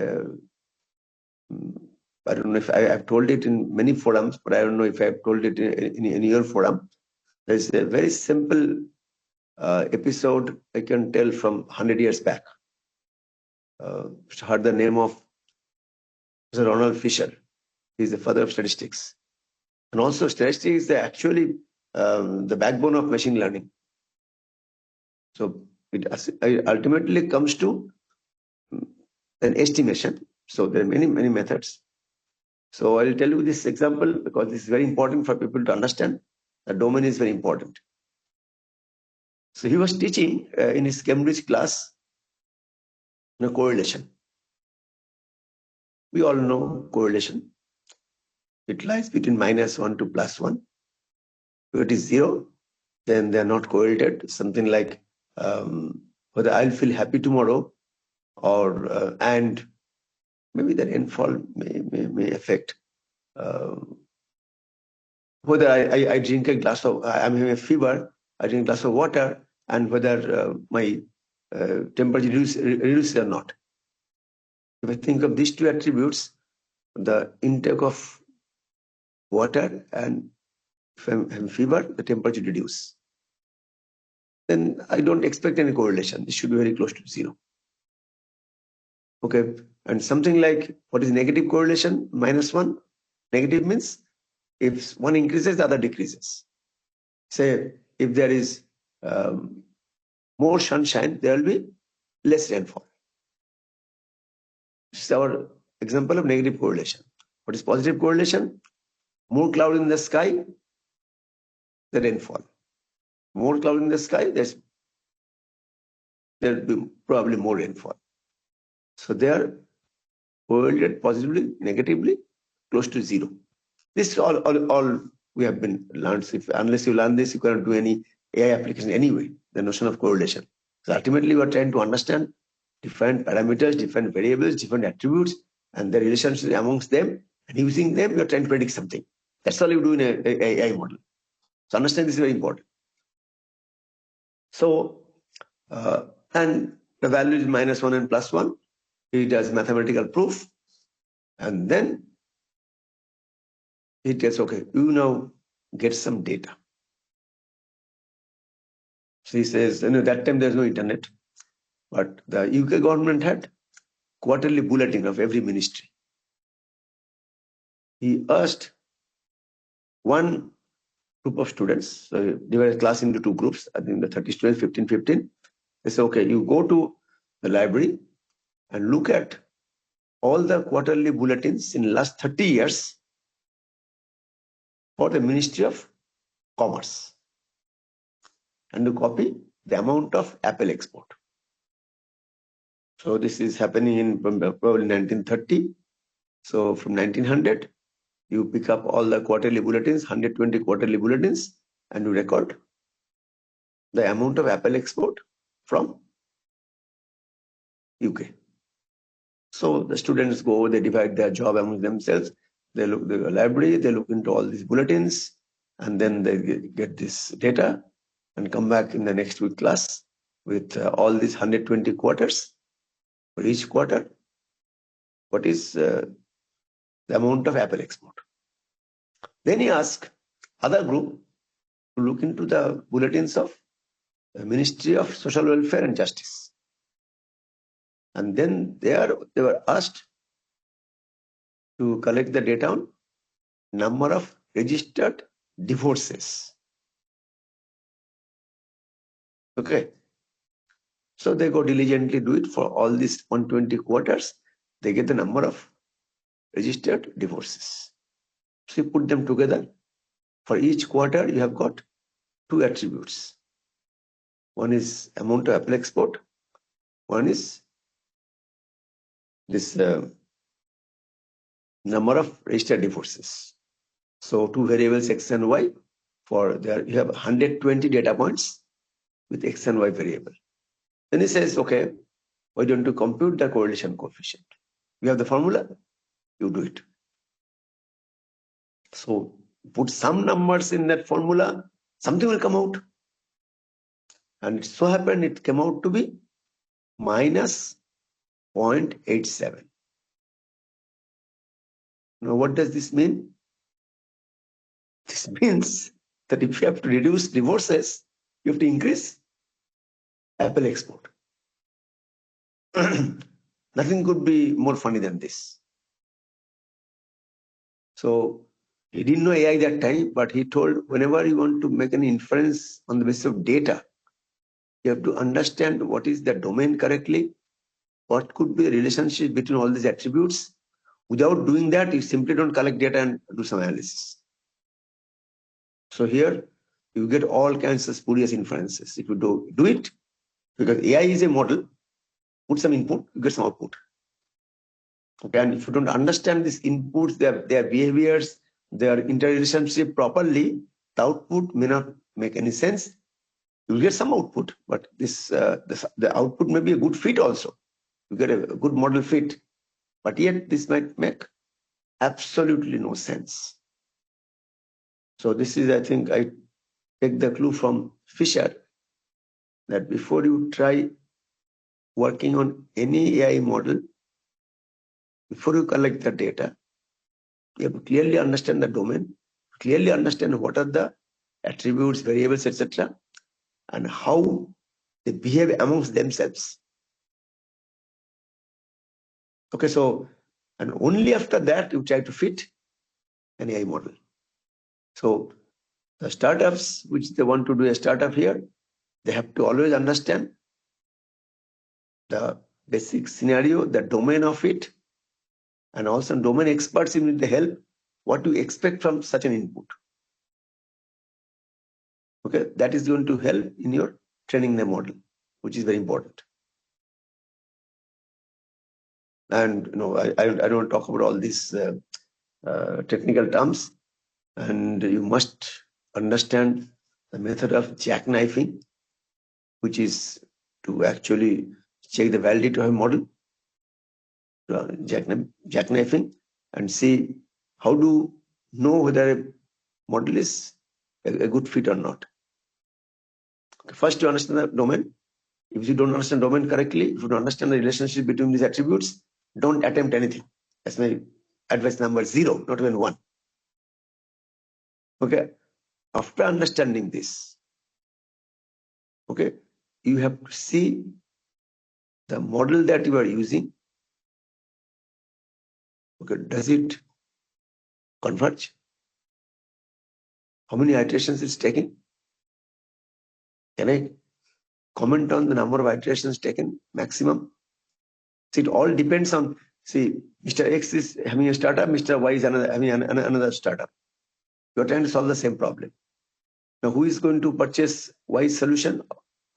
I don't know if I've told it in many forums, but I don't know if I've told it in your forum. There's a very simple episode I can tell from 100 years back. Heard the name of Mr. Ronald Fisher. He's the father of statistics. And also statistics is actually the backbone of machine learning. So it ultimately comes to an estimation. So there are many methods. So I'll tell you this example because this is very important for people to understand. The domain is very important. So he was teaching in his Cambridge class correlation. We all know correlation. It lies between -1 to +1. If it is 0, then they are not correlated. Something like whether I'll feel happy tomorrow or and maybe the rainfall may affect whether I drink a glass of, I'm having a fever, I drink a glass of water, and whether my temperature reduces or not. If I think of these two attributes, the intake of water and if I'm having fever, the temperature reduces. Then I don't expect any correlation. This should be very close to 0. Okay, and something like what is negative correlation? -1. Negative means if one increases, the other decreases. Say if there is more sunshine, there will be less rainfall. This is our example of negative correlation. What is positive correlation? More cloud in the sky, the rainfall. More cloud in the sky, there will be probably more rainfall. So they are correlated positively, negatively, close to 0. This is all we have been learned. Unless you learn this, you cannot do any AI application anyway, the notion of correlation. So ultimately, we are trying to understand different parameters, different variables, different attributes, and the relationship amongst them. And using them, we are trying to predict something. That's all you do in an AI model. So understand this is very important. So, and the value is -1 and +1. He does mathematical proof. And then he tells, okay, you now get some data. So he says, that time there's no internet, but the UK government had quarterly bulletin of every ministry. He asked one group of students, so he divided class into 2 groups, I think the 30 students, 15. They said, okay, you go to the library and look at all the quarterly bulletins in the last 30 years for the Ministry of Commerce. And you copy the amount of apple export. So this is happening in probably 1930. So from 1900, you pick up all the quarterly bulletins, 120 quarterly bulletins, and you record the amount of apple export from UK. So the students go, they divide their job among themselves. They look at the library, they look into all these bulletins, and then they get this data and come back in the next week class with all these 120 quarters. For each quarter, what is the amount of apple export? Then he asked other group to look into the bulletins of the Ministry of Social Welfare and Justice. And then they were asked to collect the data on number of registered divorces. Okay. So they go diligently do it for all these 120 quarters. They get the number of registered divorces. So you put them together. For each quarter, you have got 2 attributes. One is amount of apple export. One is this number of registered divorces. So 2 variables X and Y. For there, you have 120 data points with X and Y variable. Then he says, okay, why don't you compute the correlation coefficient? You have the formula, you do it. So put some numbers in that formula, something will come out. And it so happened it came out to be -0.001. 0.87. Now, what does this mean? This means that if you have to reduce divorces, you have to increase apple export. Nothing could be more funny than this. So he didn't know AI that time, but he told whenever you want to make an inference on the basis of data, you have to understand what is the domain correctly, what could be the relationship between all these attributes. Without doing that, you simply don't collect data and do some analysis. So here you get all kinds of spurious inferences. If you do it, because AI is a model, put some input, you get some output. Okay, and if you don't understand these inputs, their behaviors, their interrelationship properly, the output may not make any sense. You will get some output, but the output may be a good fit also. You get a good model fit, but yet this might make absolutely no sense. So this is, I think, I take the clue from Fisher that before you try working on any AI model, before you collect the data, you have to clearly understand the domain, clearly understand what are the attributes, variables, etc., and how they behave amongst themselves. Okay, so, and only after that you try to fit an AI model. So the startups, which they want to do a startup here, they have to always understand the basic scenario, the domain of it, and also domain experts need the help, what to expect from such an input. Okay, that is going to help in your training the model, which is very important. And I don't talk about all these technical terms, and you must understand the method of jackknifing, which is to actually check the validity of a model, jackknifing, and see how to know whether a model is a good fit or not. Okay, first, you understand the domain. If you don't understand domain correctly, if you don't understand the relationship between these attributes, don't attempt anything. That's my advice number 0, not even 1. Okay. After understanding this, okay, you have to see the model that you are using. Okay, does it converge? How many iterations it's taking? Can I comment on the number of iterations taken maximum? So it all depends on, see, Mr. X is having a startup, Mr. Y is having another startup. You are trying to solve the same problem. Now, who is going to purchase Y's solution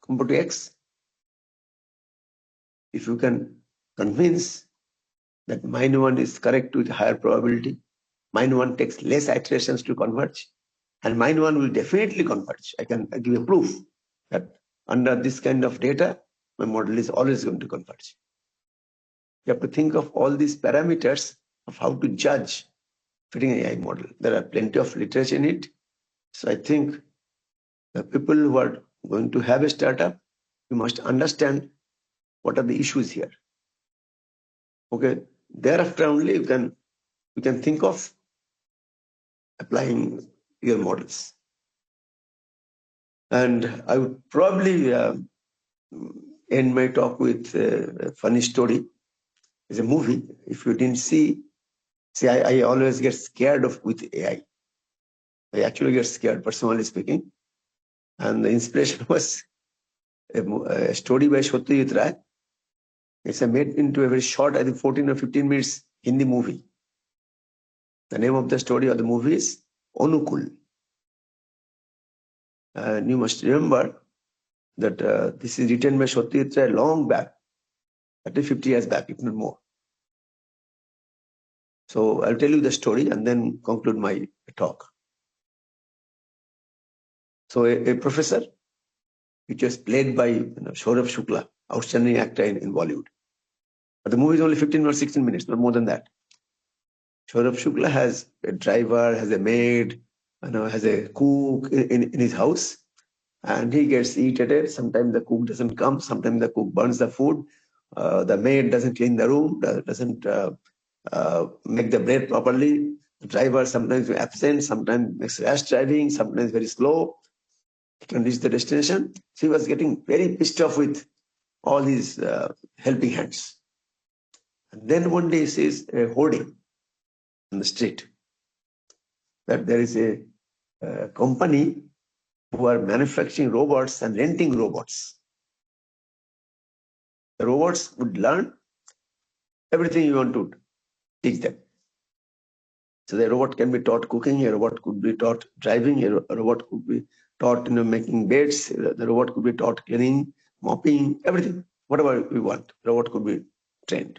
compared to X? If you can convince that mine one is correct with higher probability, mine one takes less iterations to converge, and mine one will definitely converge. I can give a proof that under this kind of data, my model is always going to converge. You have to think of all these parameters of how to judge fitting an AI model. There are plenty of literature in it. So I think the people who are going to have a startup, you must understand what are the issues here. Okay, thereafter only you can think of applying your models. And I would probably end my talk with a funny story. It's a movie. If you didn't see, I always get scared with AI. I actually get scared, personally speaking. And the inspiration was a story by Satyajit Ray. It's made into a very short, I think 14 or 15 minutes Hindi movie. The name of the story of the movie is Onukul. And you must remember that this is written by Satyajit Ray long back, at least 50 years back, if not more. So I'll tell you the story and then conclude my talk. So a professor, which was played by Saurabh Shukla, outstanding actor in Bollywood. But the movie is only 15 or 16 minutes, not more than that. Saurabh Shukla has a driver, has a maid, has a cook in his house, and he gets irritated. Sometimes the cook doesn't come, sometimes the cook burns the food. the maid doesn't clean the room, doesn't make the bread properly. The driver sometimes absent, sometimes makes rash driving, sometimes very slow. He can reach the destination. So he was getting very pissed off with all these helping hands. And then one day he sees a hoarding on the street that there is a company who are manufacturing robots and renting robots. The robots would learn everything you want to teach them. So the robot can be taught cooking, a robot could be taught driving, a robot could be taught making beds, the robot could be taught cleaning, mopping, everything, whatever we want, the robot could be trained.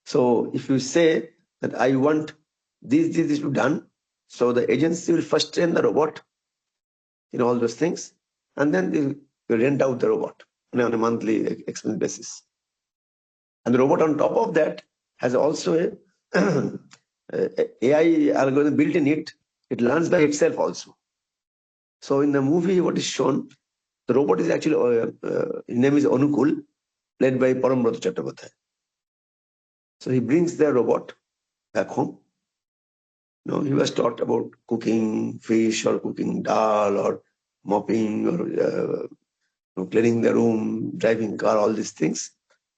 So if you say that I want this to be done, so the agency will first train the robot in all those things, and then they rent out the robot on a monthly expense basis. And the robot on top of that has also a AI algorithm built in it. It learns by itself also. So in the movie, what is shown, the robot is actually, his name is Anukul, played by Parambrata Chattopadhyay. So he brings the robot back home. He was taught about cooking fish or cooking dal or mopping or cleaning the room, driving car, all these things.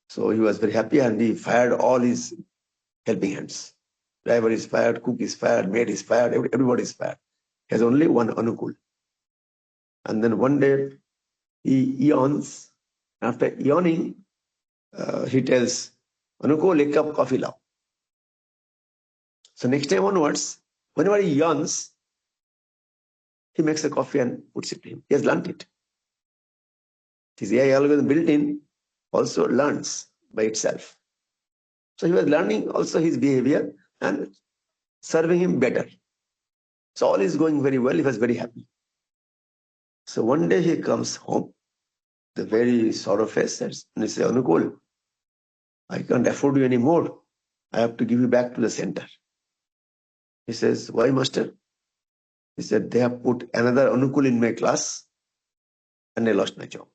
So he was very happy and he fired all his helping hands. Driver is fired, cook is fired, maid is fired, everybody is fired. He has only one Anukul. And then one day he yawns. After yawning, he tells Anukul, a cup coffee lao. So next time onwards, whenever he yawns, he makes a coffee and puts it to him. He has learned it. His AI algorithm built in also learns by itself. So he was learning also his behavior and serving him better. So all is going very well. He was very happy. So one day he comes home, the very sorrow face, and he says, Anukul, I can't afford you anymore. I have to give you back to the center. He says, why, master? He said, they have put another Anukul in my class and I lost my job.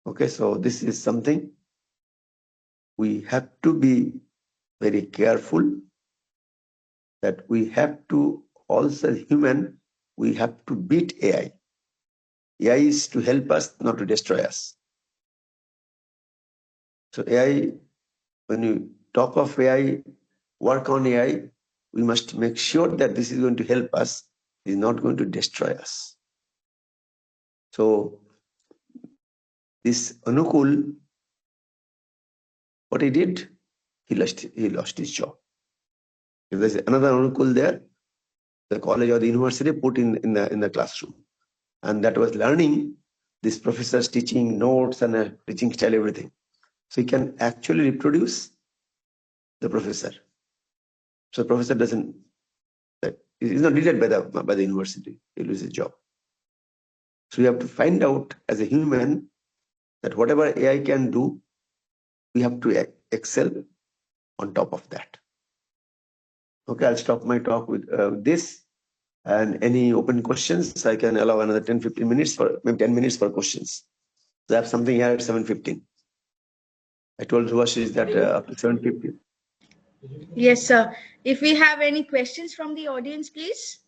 Okay, so this is something we have to be very careful, that we have to also human, we have to beat AI. AI is to help us, not to destroy us. So AI, when you talk of AI, work on AI, we must make sure that this is going to help us, is not going to destroy us. So this Anukul, what he did, he lost his job. If there's another Anukul there, the college or the university put in the classroom. And that was learning this professor's teaching notes and teaching style, everything. So he can actually reproduce the professor. So the professor doesn't, he's not needed by the university. He loses his job. So we have to find out as a human that whatever AI can do, we have to excel on top of that. Okay, I'll stop my talk with this. And any open questions, I can allow another 10-15 minutes for maybe 10 minutes for questions. So I have something here at 7:15. I told Subhashish that up to 7:50. Yes, sir. If we have any questions from the audience, please.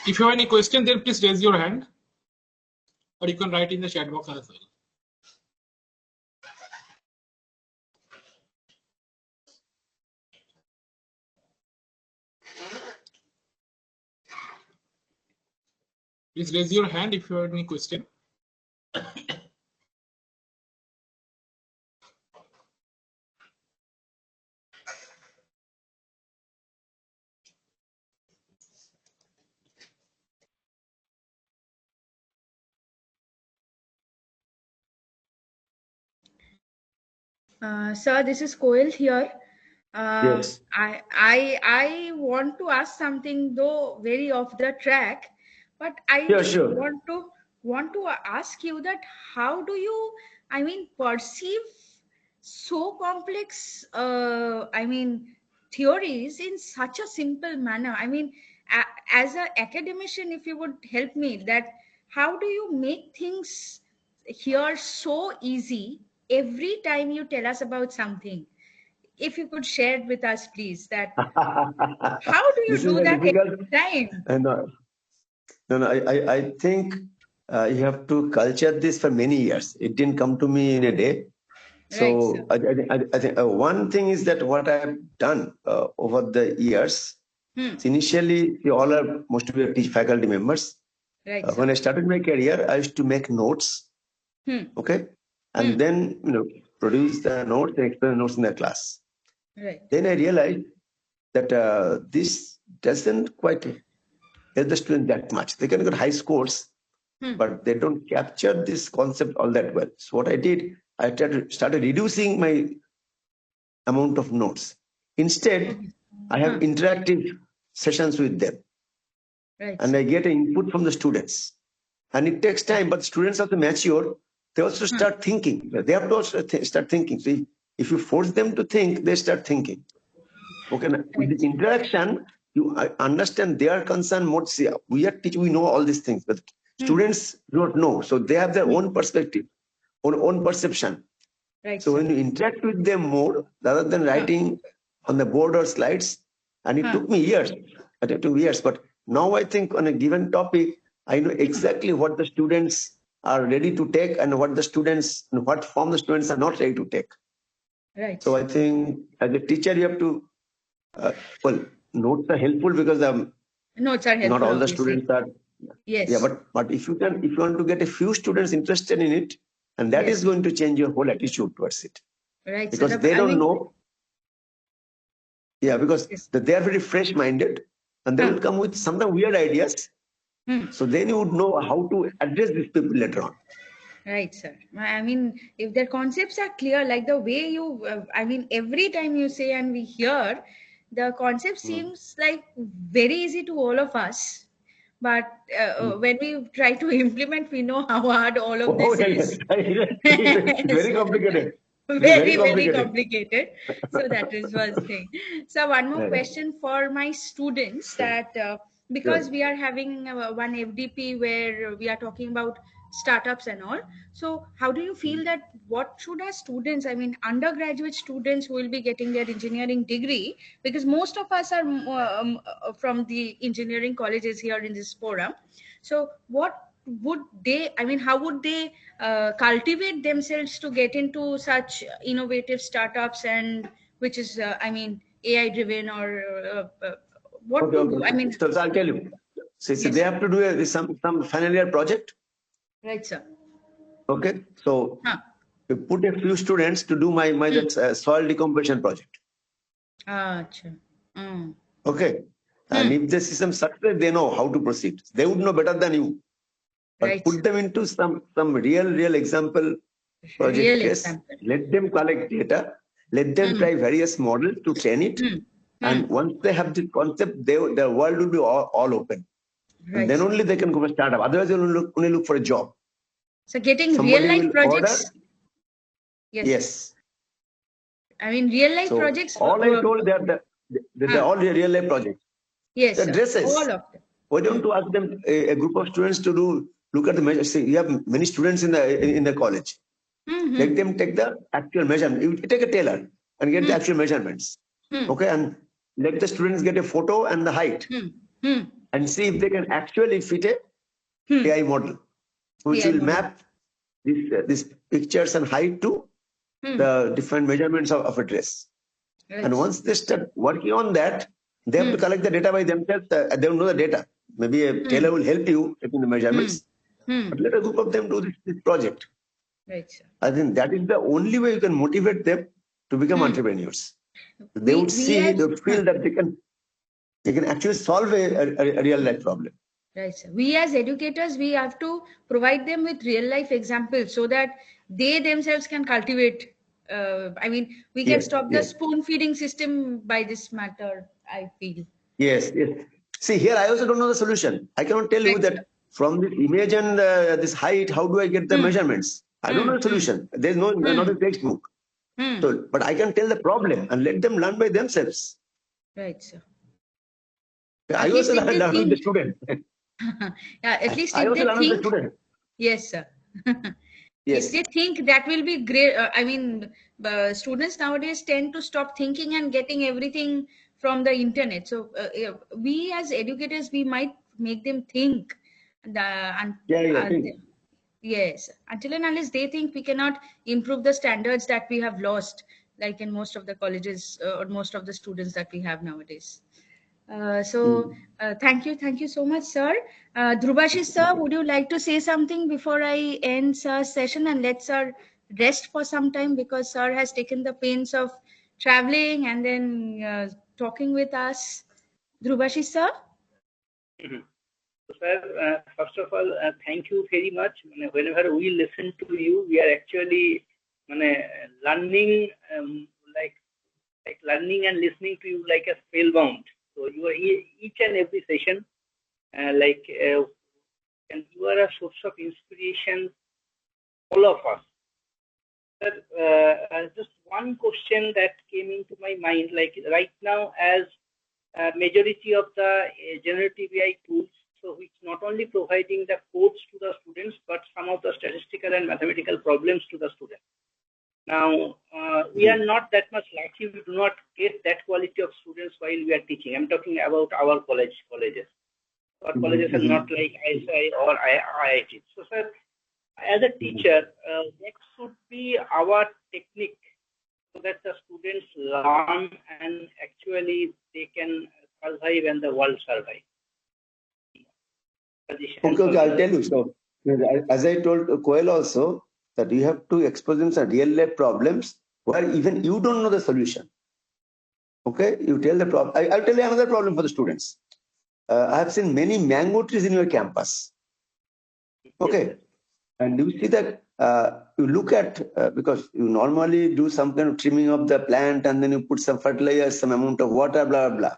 If you have any question, then please raise your hand, or you can write in the chat box as well. Please raise your hand if you have any question. Sir, this is Koel here. Yes. I want to ask something, though very off the track, but I Sure. want to ask you that how do you, perceive so complex, theories in such a simple manner? As an academician, if you would help me, that how do you make things here so easy every time you tell us about something. If you could share it with us, please, that how do you This is do very that difficult. every time? I think you have to culture this for many years. It didn't come to me in a day. So Right, I think one thing is that what I have done over the years. So initially, you all are most of your faculty members. right, When I started my career, I used to make notes. Okay, and then produce the notes and explain the notes in the class. right. Then I realized that this doesn't quite help the student that much. They can get high scores, but they don't capture this concept all that well. So what I did, I started reducing my amount of notes. Instead, I have interactive sessions with them, Right. and I get input from the students. And it takes time, but students are mature. They also start thinking. They have to also start thinking. So if you force them to think, they start thinking. Okay, with the interaction, you understand their concern more. See, we are teaching, we know all these things, but students do not know. So they have their own perspective, own perception. Right. So when you interact with them more, rather than writing on the board or slides, and it took me years, but now I think on a given topic, I know exactly what the students are ready to take and what form the students are not ready to take. Right. So I think as a teacher, you have to, notes are helpful because Notes are helpful, not all the obviously. students are. Yes. Yeah, but if you want to get a few students interested in it, and that is going to change your whole attitude towards it. Right. Because so they don't know. Yeah, because they are very fresh-minded, and they will come with sometimes weird ideas. So then you would know how to address these people later on. Right, sir. I mean, if their concepts are clear, like the way you, every time you say and we hear, the concept seems like very easy to all of us. But when we try to implement, we know how hard all of this is. It's very complicated. Very complicated. So that is one thing. So one more question for my students, that because we are having one FDP where we are talking about startups and all. So how do you feel that what should our students, undergraduate students who will be getting their engineering degree, because most of us are from the engineering colleges here in this forum. So what would they, how would they cultivate themselves to get into such innovative startups, and which is AI driven, or what to do? So I'll tell you. So Yes, they have to do some final year project. Right, sir. Okay, so we put a few students to do my soil decomposition project. Achha. Okay, and if the system success, they know how to proceed. They would know better than you. But Right, put them into some real example project Real case. example. Let them collect data. Let them try various models to train it. And once they have the concept, their world will be all open. Right. And then only they can go for startup. Otherwise, they will only look for a job. So getting Somebody real life will projects. order. Yes. Yes. Real life So projects. all I told, they're all real life projects. Yes, The sir. dresses. All of them. Why don't you ask them, a group of students to look at the measure? See, you have many students in the college. Let them take the actual measurement. You take a tailor and get the actual measurements. Okay, and let the students get a photo and the height, and see if they can actually fit a AI model, which will map these pictures and height to the different measurements of a dress. Right. And once they start working on that, they have to collect the data by themselves. They don't know the data. Maybe a tailor will help you taking the measurements. But let a group of them do this project. Right, sir. I think that is the only way you can motivate them to become entrepreneurs. They would feel that they can actually solve a real life problem. Right, sir. We as educators, we have to provide them with real life examples so that they themselves can cultivate. We can stop the spoon feeding system by this matter, I feel. Yes. See, here I also don't know the solution. I cannot tell you that from this image and this height, how do I get the measurements? I don't know the solution. There's not a textbook. So, but I can tell the problem and let them learn by themselves. Right, sir. I also learn with the student. Yeah, at least I if also they learn with the think. student. Yes, sir. Yes. If they think that will be great, I mean, students nowadays tend to stop thinking and getting everything from the internet. So we as educators, we might make them think. And, Think. yes, until and unless they think, we cannot improve the standards that we have lost, like in most of the colleges or most of the students that we have nowadays. Thank you so much, sir. Dhrubashish sir, would you like to say something before I end sir's session and let sir rest for some time, because sir has taken the pains of traveling and then talking with us. Dhrubashish sir? Sir, first of all, thank you very much. Whenever we listen to you, we are actually learning, like learning and listening to you like a spellbound. So you are each and every session, and you are a source of inspiration, all of us. Sir, just one question that came into my mind, like right now, as majority of the generative AI tools, so which not only providing the codes to the students, but some of the statistical and mathematical problems to the students. Now, we are not that much lucky. We do not get that quality of students while we are teaching. I'm talking about our colleges. Our colleges are not like ISI or IIT. So, sir, as a teacher, what should be our technique so that the students learn and actually they can survive and the world survive? Okay, I'll tell you. So, as I told Koel also, that you have to expose them to real life problems where even you don't know the solution. Okay, you tell the problem. I'll tell you another problem for the students. I have seen many mango trees in your campus. Okay, yes. And you see that you look at, because you normally do some kind of trimming of the plant and then you put some fertilizer, some amount of water, blah, blah, blah.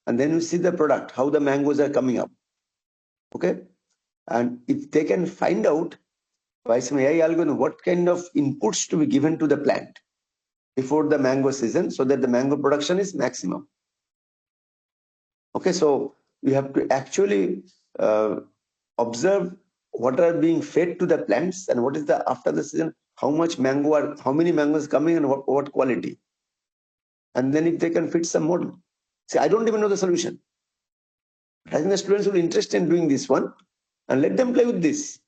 And then you see the product, how the mangoes are coming up. Okay. And if they can find out by some AI algorithm what kind of inputs to be given to the plant before the mango season so that the mango production is maximum. Okay, so we have to actually observe what are being fed to the plants and what is the after the season, how many mangoes coming and what quality. And then if they can fit some model. See, I don't even know the solution. I think the students will be interested in doing this one and let them play with this.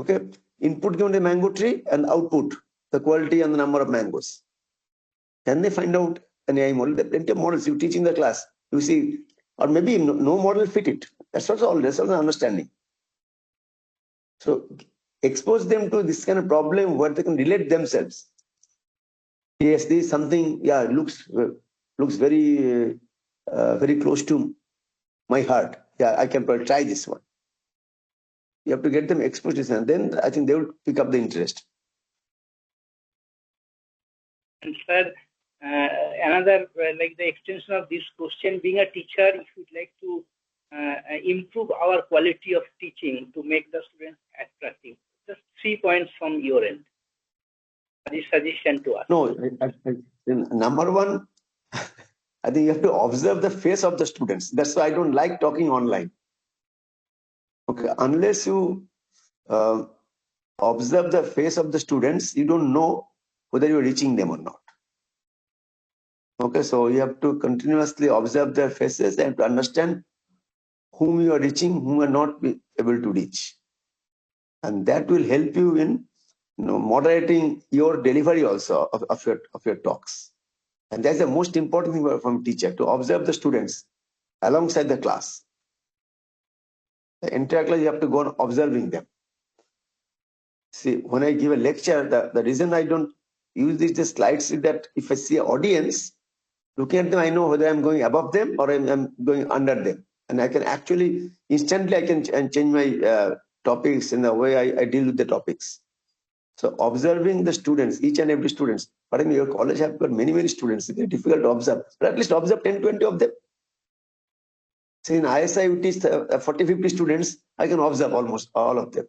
Okay, input given to a mango tree and output, the quality and the number of mangoes. Can they find out an AI model? There are plenty of models you teach in the class. You see, or maybe no model fit it. That's also understanding. So expose them to this kind of problem where they can relate themselves. Yes, this is something. Yeah, looks very very close to my heart. Yeah, I can probably try this one. You have to get them exposed to this, and then I think they will pick up the interest. And sir, another like the extension of this question, being a teacher, if you'd like to improve our quality of teaching to make the students attractive, just 3 points from your end. This suggestion to us. No, number one, I think you have to observe the face of the students. That's why I don't like talking online. Okay, unless you observe the face of the students, you don't know whether you're reaching them or not. Okay, so you have to continuously observe their faces and to understand whom you are reaching, whom you are not able to reach. And that will help you in moderating your delivery also of your talks. And that's the most important thing from a teacher, to observe the students alongside the class. The entire class, you have to go on observing them. See, when I give a lecture, the reason I don't use these slides is that if I see an audience, looking at them, I know whether I'm going above them or I'm going under them. And I can actually, instantly, I can change my topics in the way I deal with the topics. So observing the students, each and every students, but in your college have got many students, it's very difficult to observe, but at least observe 10, 20 of them. See, in ISI, we teach 40, 50 students, I can observe almost all of them.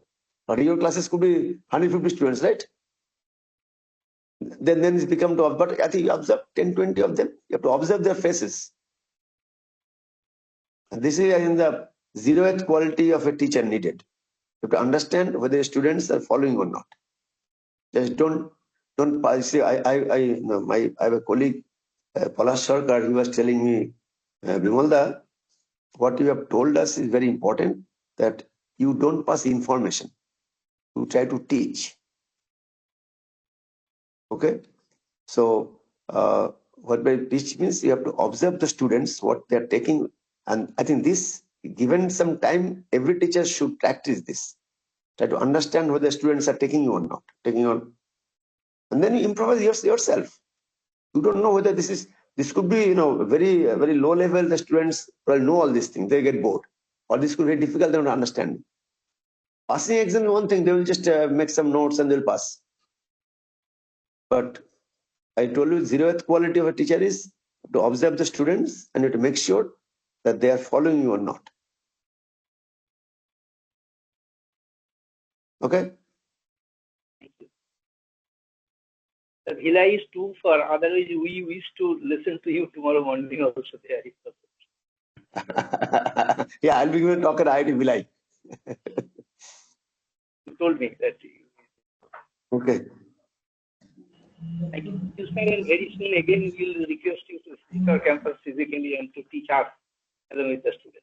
But your classes could be 150 students, right? Then it's become to, but I think you observe 10, 20 of them. You have to observe their faces. And this is in the 0th quality of a teacher needed. You have to understand whether the students are following or not. Just don't see. I have a colleague, Palash Sarkar, he was telling me, Bimalda, what you have told us is very important, that you don't pass information. You try to teach. Okay? So, what by teach means you have to observe the students, what they are taking. And I think this, given some time, every teacher should practice this. Try to understand whether the students are taking you or not, taking on. And then you improvise yourself. You don't know whether this could be, very low level. The students will know all these things. They get bored. Or this could be very difficult to understand. Passing exam is one thing. They will just make some notes and they'll pass. But I told you, zeroth quality of a teacher is to observe the students and you have to make sure that they are following you or not. Okay? The Villa is too far. Otherwise, we wish to listen to you tomorrow morning also there. Yeah, I'll be going to talk at IIT Vilai. You told me that. Okay. I think you said, and very soon again we will request you to visit our campus physically and to teach us along with the students.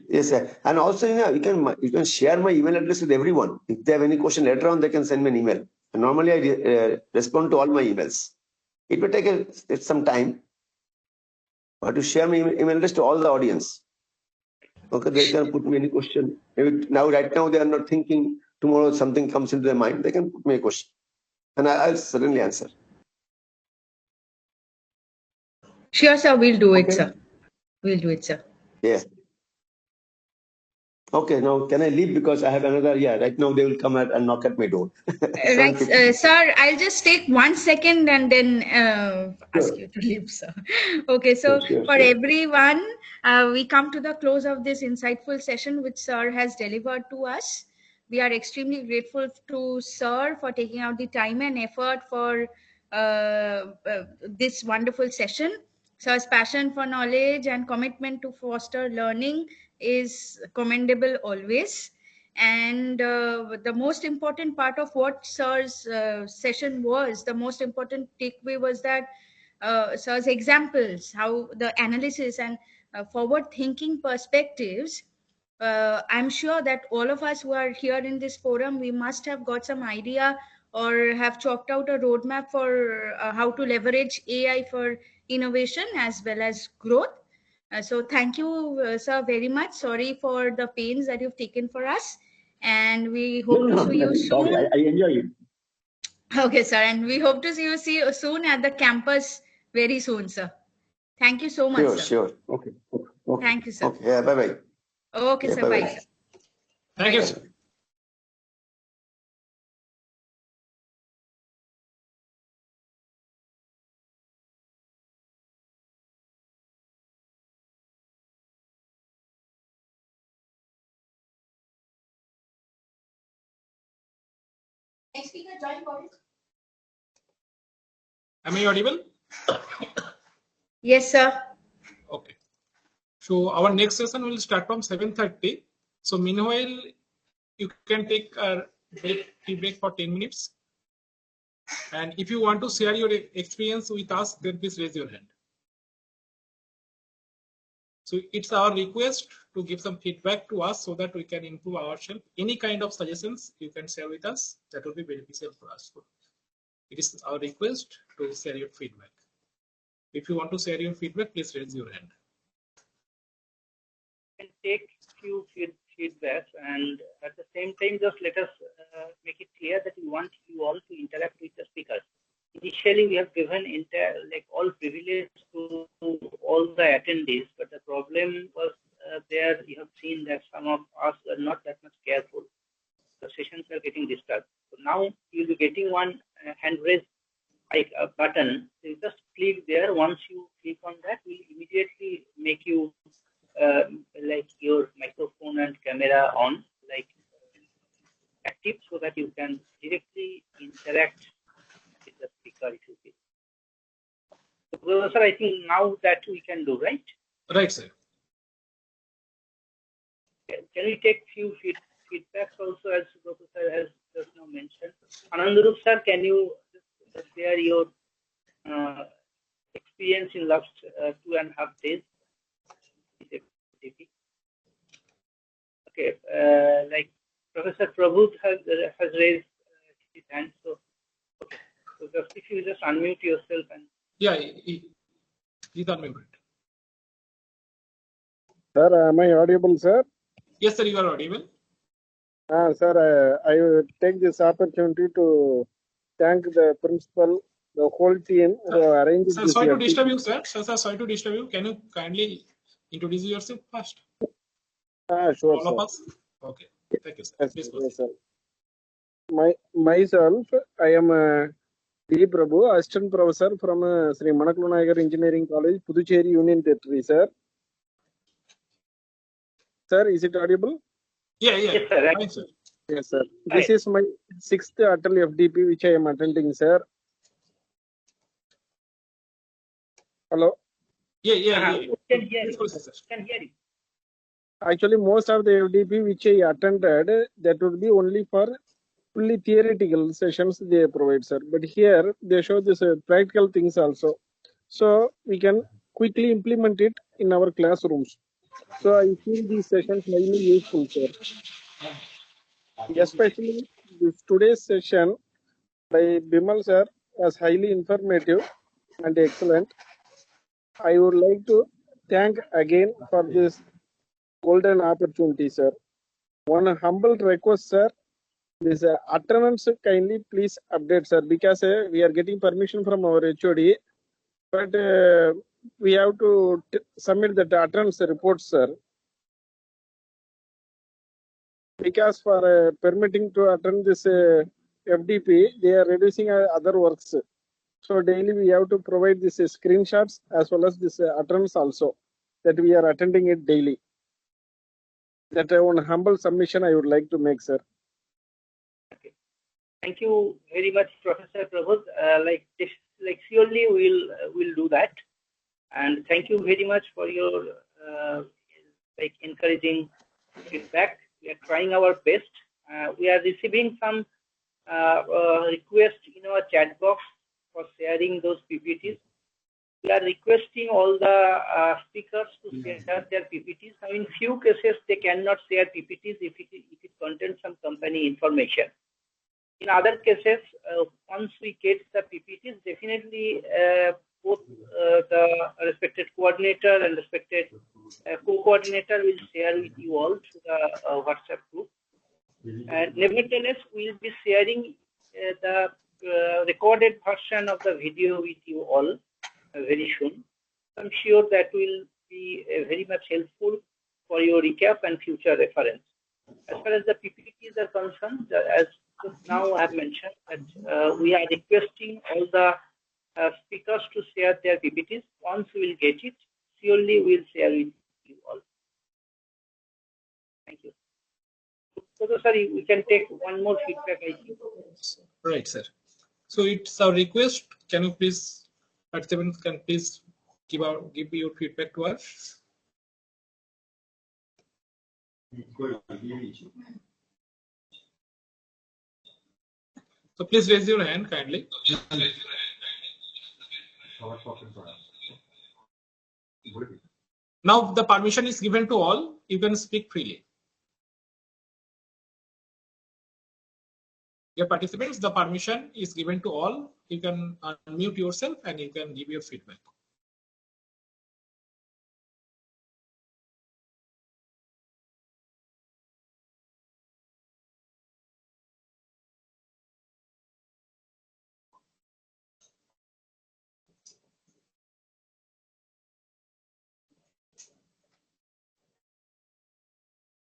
Yes, sir. And also, you can share my email address with everyone. If they have any question later on, they can send me an email. And normally, I respond to all my emails. It will take some time, but to share my email address to all the audience. Okay, they can put me any question. Maybe right now, they are not thinking. Tomorrow, something comes into their mind. They can put me a question, and I'll certainly answer. Sure, sir. We'll do it, sir. We'll do it, sir. Yes. Okay, now can I leave because I have another? Yeah, right now they will come and knock at my door. Right, sir. I'll just take 1 second and then ask you to leave, sir. Okay, so for everyone, we come to the close of this insightful session which sir has delivered to us. We are extremely grateful to sir for taking out the time and effort for this wonderful session. Sir's passion for knowledge and commitment to foster learning is commendable always. And the most important part of what sir's session was, the most important takeaway was that sir's examples, how the analysis and forward thinking perspectives, I'm sure that all of us who are here in this forum, we must have got some idea or have chalked out a roadmap for how to leverage AI for innovation as well as growth. So thank you, sir, very much. Sorry for the pains that you've taken for us. And we hope to see you soon. I enjoy it. Okay, sir. And we hope to see you soon at the campus very soon, sir. Thank you so much, sir. Sure. Okay. Thank you, sir. Okay. Yeah, bye-bye. Okay, Yeah, sir. Bye, sir. Thank you, sir. Next speaker, join Boris. Am I audible? Yes, sir. Okay. So our next session will start from 7:30. So meanwhile, you can take a tea break for 10 minutes. And if you want to share your experience with us, then please raise your hand. So it's our request to give some feedback to us so that we can improve ourselves. Any kind of suggestions you can share with us, that will be beneficial for us. It is our request to share your feedback. If you want to share your feedback, please raise your hand. Can take few feedbacks, and at the same time, just let us make it clear that we want you all to interact with the speakers. Initially, we have given all privilege to all the attendees, but the problem was there. You have seen that some of us are not that much careful. The sessions are getting disturbed. So now you'll be getting one hand raise button. So you just click there. Once you click on that, we'll immediately make you your microphone and camera on, active, so that you can directly interact with the speaker if you feel. So, sir, I think now that we can do, right? Right, sir. Can we take few feedbacks also, as Professor has just now mentioned. Anandarup sir, can you share your experience in last 2.5 days? Okay, like Professor Prabhu has raised his hand, so okay. So just if you just unmute yourself and Yeah, he's unmuted. Sir, am I audible, sir? Yes, sir, you are audible. Sir, I will take this opportunity to thank the principal, the whole team who arranged Sir, this. sorry to disturb you, sir. Sir, sorry to disturb you. Can you kindly introduce yourself first? Sure, All sir. of us? Okay. Thank you, sir. Yes, Please sir. proceed. Yes, sir. Myself, I am D. Prabhu, assistant professor from Sri Manaklu Nagar Engineering College, Puducherry Union Territory, sir. Sir, is it audible? Yeah. yes, sir. Fine, sir. Yes, sir. Right. This is my 6th ATAL FDP, which I am attending, sir. Hello. We Yeah. can hear Please you. proceed, sir. Can hear you. Actually, most of the FDP which I attended, that would be only for fully theoretical sessions they provide, sir. But here they show this practical things also, so we can quickly implement it in our classrooms. So I feel these sessions highly useful, sir. Especially this today's session by Bimal sir was highly informative and excellent. I would like to thank again for this golden opportunity, sir. One humble request, sir. This attendance kindly please update, sir, because we are getting permission from our HOD, but we have to submit the attendance report, sir. Because for permitting to attend this FDP, they are reducing other works. So daily we have to provide this screenshots as well as this attendance also, that we are attending it daily. That one humble submission I would like to make, sir. Okay. Thank you very much, Professor Prabhu. Surely we'll do that. And thank you very much for your encouraging feedback. We are trying our best. We are receiving some requests in our chat box for sharing those PPTs. We are requesting all the speakers to share their PPTs. Now, in few cases, they cannot share PPTs if it contains some company information. In other cases, once we get the PPTs, definitely both the respected coordinator and respected co-coordinator will share with you all through the WhatsApp group. And nevertheless, we'll be sharing the recorded version of the video with you all very soon. I'm sure that will be very much helpful for your recap and future reference. As far as the PPTs are concerned, as now I have mentioned that we are requesting all the speakers to share their PPTs. Once we will get it, surely we'll share with you all. Thank you. So, sorry, we can take one more feedback, I think. Right, sir. So it's our request. Can you please, participants can please give your feedback to us. So please raise your hand kindly. Now the permission is given to all. You can speak freely. Your participants, the permission is given to all. You can unmute yourself and you can give your feedback.